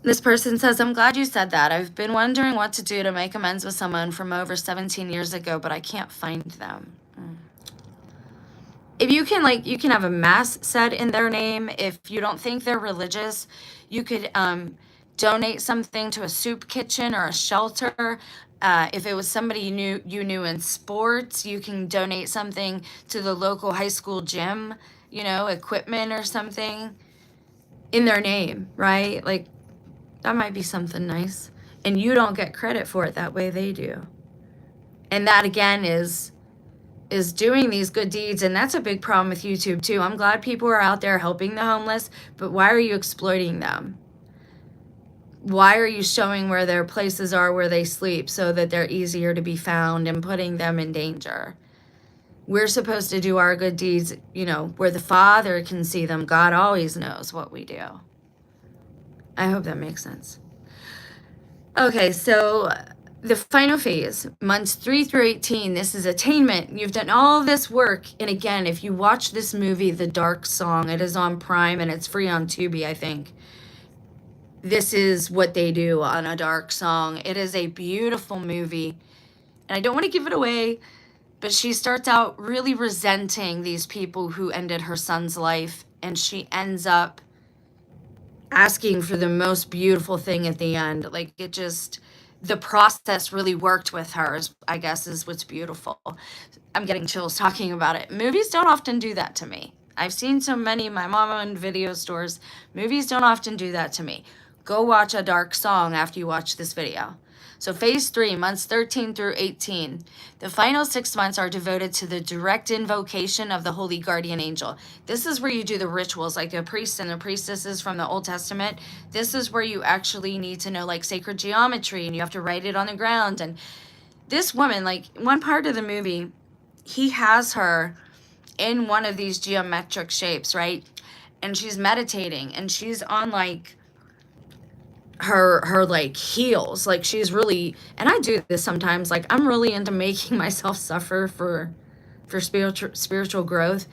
This person says, I'm glad you said that. I've been wondering what to do to make amends with someone from over 17 years ago, but I can't find them. If you can, like, you can have a mass said in their name. If you don't think they're religious, you could donate something to a soup kitchen or a shelter. If it was somebody you knew in sports, you can donate something to the local high school gym, equipment or something in their name, right? Like, that might be something nice. And you don't get credit for it that way, they do. And that, again, is doing these good deeds. And that's a big problem with YouTube too. I'm glad people are out there helping the homeless, but why are you exploiting them? Why are you showing where their places are, where they sleep, so that they're easier to be found, and putting them in danger? We're supposed to do our good deeds, where the Father can see them. God always knows what we do. I hope that makes sense. Okay, so the final phase, months 3 through 18, this is attainment. You've done all this work. And again, if you watch this movie, The Dark Song, it is on Prime and it's free on Tubi, I think. This is what they do on A Dark Song. It is a beautiful movie. And I don't want to give it away, but she starts out really resenting these people who ended her son's life. And she ends up asking for the most beautiful thing at the end. Like, it just, the process really worked with her, I guess, is what's beautiful. I'm getting chills talking about it. Movies don't often do that to me. I've seen so many, my mom owned video stores. Movies don't often do that to me. Go watch A Dark Song after you watch this video. So phase 3, months 13 through 18. The final 6 months are devoted to the direct invocation of the Holy Guardian Angel. This is where you do the rituals, like the priests and the priestesses from the Old Testament. This is where you actually need to know, like, sacred geometry, and you have to write it on the ground. And this woman, like, one part of the movie, he has her in one of these geometric shapes, right? And she's meditating, and she's on, like, her like heels, like, she's really, and I do this sometimes, like, I'm really into making myself suffer for spiritual growth.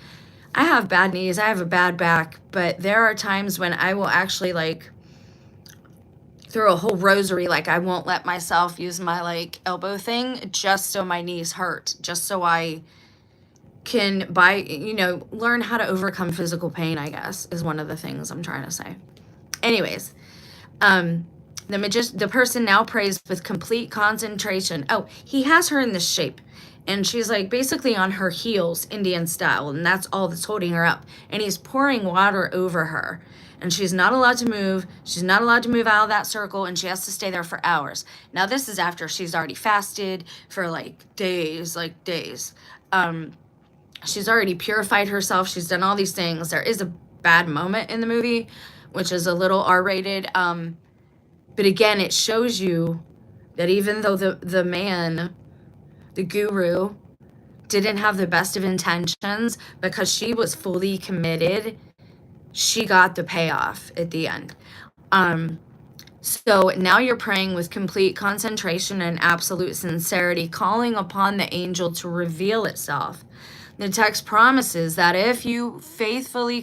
I have bad knees, I have a bad back, but there are times when I will actually, like, throw a whole rosary, like, I won't let myself use my, like, elbow thing just so my knees hurt, just so I can learn how to overcome physical pain, I guess, is one of the things I'm trying to say. Anyways, the person now prays with complete concentration. Oh, he has her in this shape, and she's, like, basically on her heels, Indian style, and that's all that's holding her up. And he's pouring water over her, and she's not allowed to move. She's not allowed to move out of that circle, and she has to stay there for hours. Now, this is after she's already fasted for, like, days. She's already purified herself. She's done all these things. There is a bad moment in the movie, which is a little R-rated. But again, it shows you that even though the man, the guru, didn't have the best of intentions, because she was fully committed, she got the payoff at the end. So now you're praying with complete concentration and absolute sincerity, calling upon the angel to reveal itself. The text promises that if you have faithfully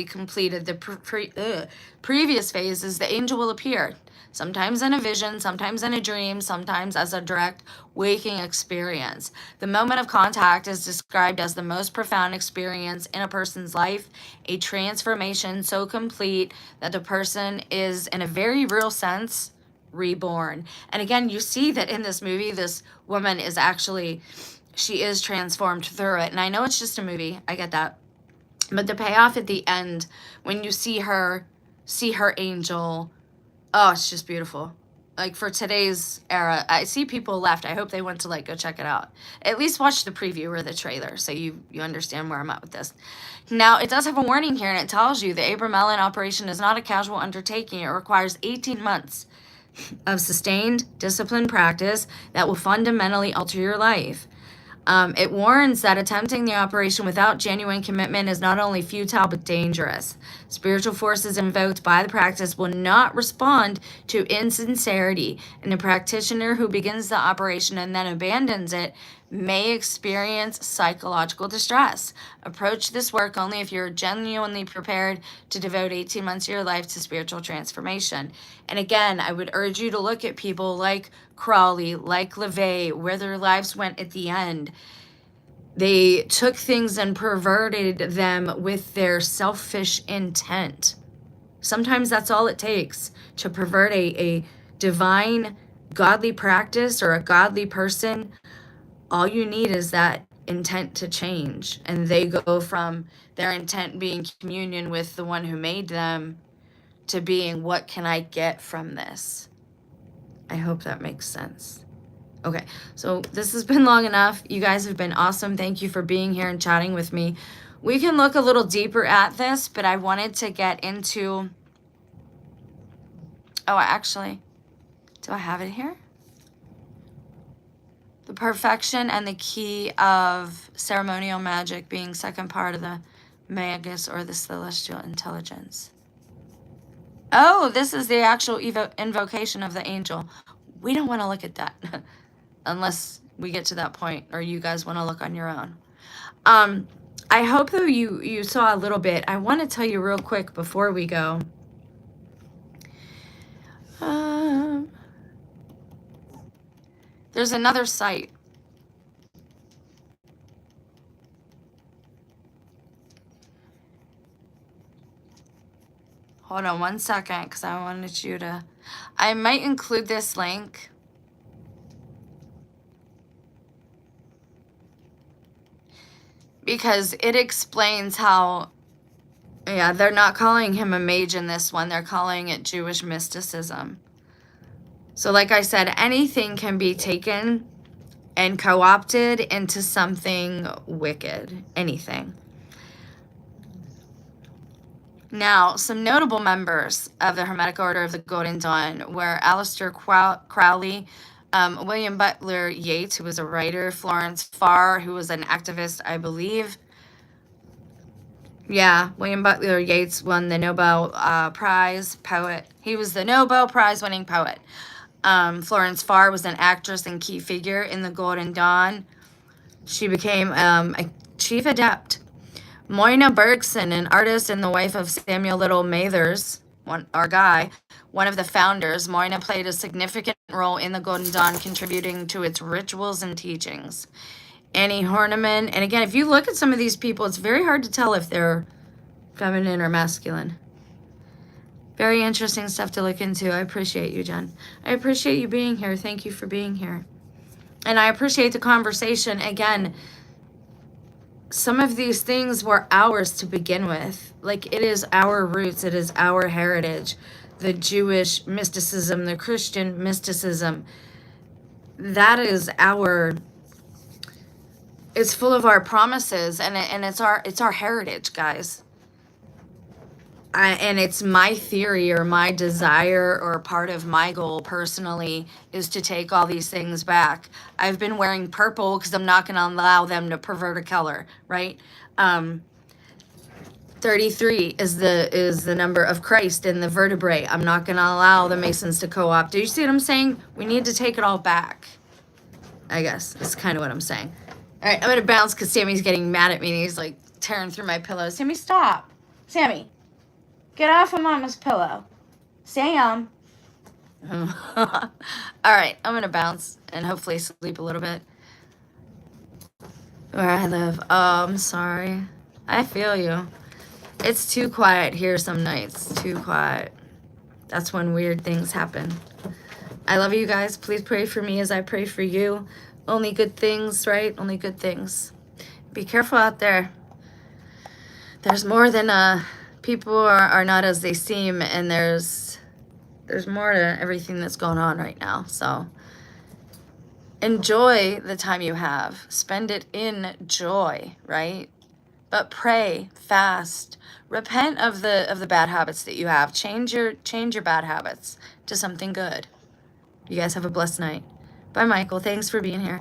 completed the previous phases, the angel will appear, sometimes in a vision, sometimes in a dream, sometimes as a direct waking experience. The moment of contact is described as the most profound experience in a person's life, a transformation so complete that the person is, in a very real sense, reborn. And again, you see that in this movie, this woman is actually, she is transformed through it. And I know it's just a movie, I get that. But the payoff at the end, when you see her see her angel. Oh, it's just beautiful. Like for today's era, I see people left. I hope they went to like go check it out. At least watch the preview or the trailer so you understand where I'm at with this. Now, it does have a warning here, and it tells you the Abram Ellen operation is not a casual undertaking. It requires 18 months of sustained, disciplined practice that will fundamentally alter your life. It warns that attempting the operation without genuine commitment is not only futile but dangerous. Spiritual forces invoked by the practice will not respond to insincerity, and a practitioner who begins the operation and then abandons it may experience psychological distress. Approach this work only if you're genuinely prepared to devote 18 months of your life to spiritual transformation. And again, I would urge you to look at people like Crowley, like LaVey, where their lives went at the end. They took things and perverted them with their selfish intent. Sometimes that's all it takes to pervert a divine, godly practice or a godly person. All you need is that intent to change. And they go from their intent being communion with the one who made them to being, what can I get from this? I hope that makes sense. Okay, so this has been long enough. You guys have been awesome. Thank you for being here and chatting with me. We can look a little deeper at this, but I wanted to get into... Oh, actually, do I have it here? The perfection and the key of ceremonial magic being second part of the magus or the celestial intelligence. Oh, this is the actual invocation of the angel. We don't want to look at that unless we get to that point or you guys want to look on your own. I hope though you saw a little bit. I want to tell you real quick before we go. There's another site. Hold on one second, because I wanted you to... I might include this link. Because it explains how... Yeah, they're not calling him a mage in this one. They're calling it Jewish mysticism. So like I said, anything can be taken and co-opted into something wicked. Anything. Now, some notable members of the Hermetic Order of the Golden Dawn were Aleister Crowley, William Butler Yeats, who was a writer, Florence Farr, who was an activist, I believe. Yeah, William Butler Yeats won the Nobel Prize poet. He was the Nobel Prize winning poet. Florence Farr was an actress and key figure in the Golden Dawn. She became a chief adept. Moina Bergson, an artist and the wife of Samuel Little Mathers, our guy, one of the founders. Moina played a significant role in the Golden Dawn, contributing to its rituals and teachings. Annie Horniman, and again, if you look at some of these people, it's very hard to tell if they're feminine or masculine. Very interesting stuff to look into. I appreciate you, Jen. I appreciate you being here. Thank you for being here. And I appreciate the conversation. Again, some of these things were ours to begin with. Like, it is our roots. It is our heritage. The Jewish mysticism, the Christian mysticism. That is our... It's full of our promises, and it's our heritage, guys. And it's my theory or my desire or part of my goal personally is to take all these things back. I've been wearing purple because I'm not going to allow them to pervert a color, right? 33 is the number of Christ in the vertebrae. I'm not going to allow the Masons to co-opt. Do you see what I'm saying? We need to take it all back, I guess. That's kind of what I'm saying. All right, I'm going to bounce because Sammy's getting mad at me and he's like tearing through my pillow. Sammy, stop. Sammy. Get off of Mama's pillow. Sam. All right, I'm going to bounce and hopefully sleep a little bit. Where I live. Oh, I'm sorry. I feel you. It's too quiet here some nights. Too quiet. That's when weird things happen. I love you guys. Please pray for me as I pray for you. Only good things, right? Only good things. Be careful out there. There's more than people are not as they seem, and there's more to everything that's going on right now. So enjoy the time you have. Spend it in joy, right? But pray, fast, repent of the bad habits that you have. Change your bad habits to something good. You guys have a blessed night. Bye, Michael. Thanks for being here.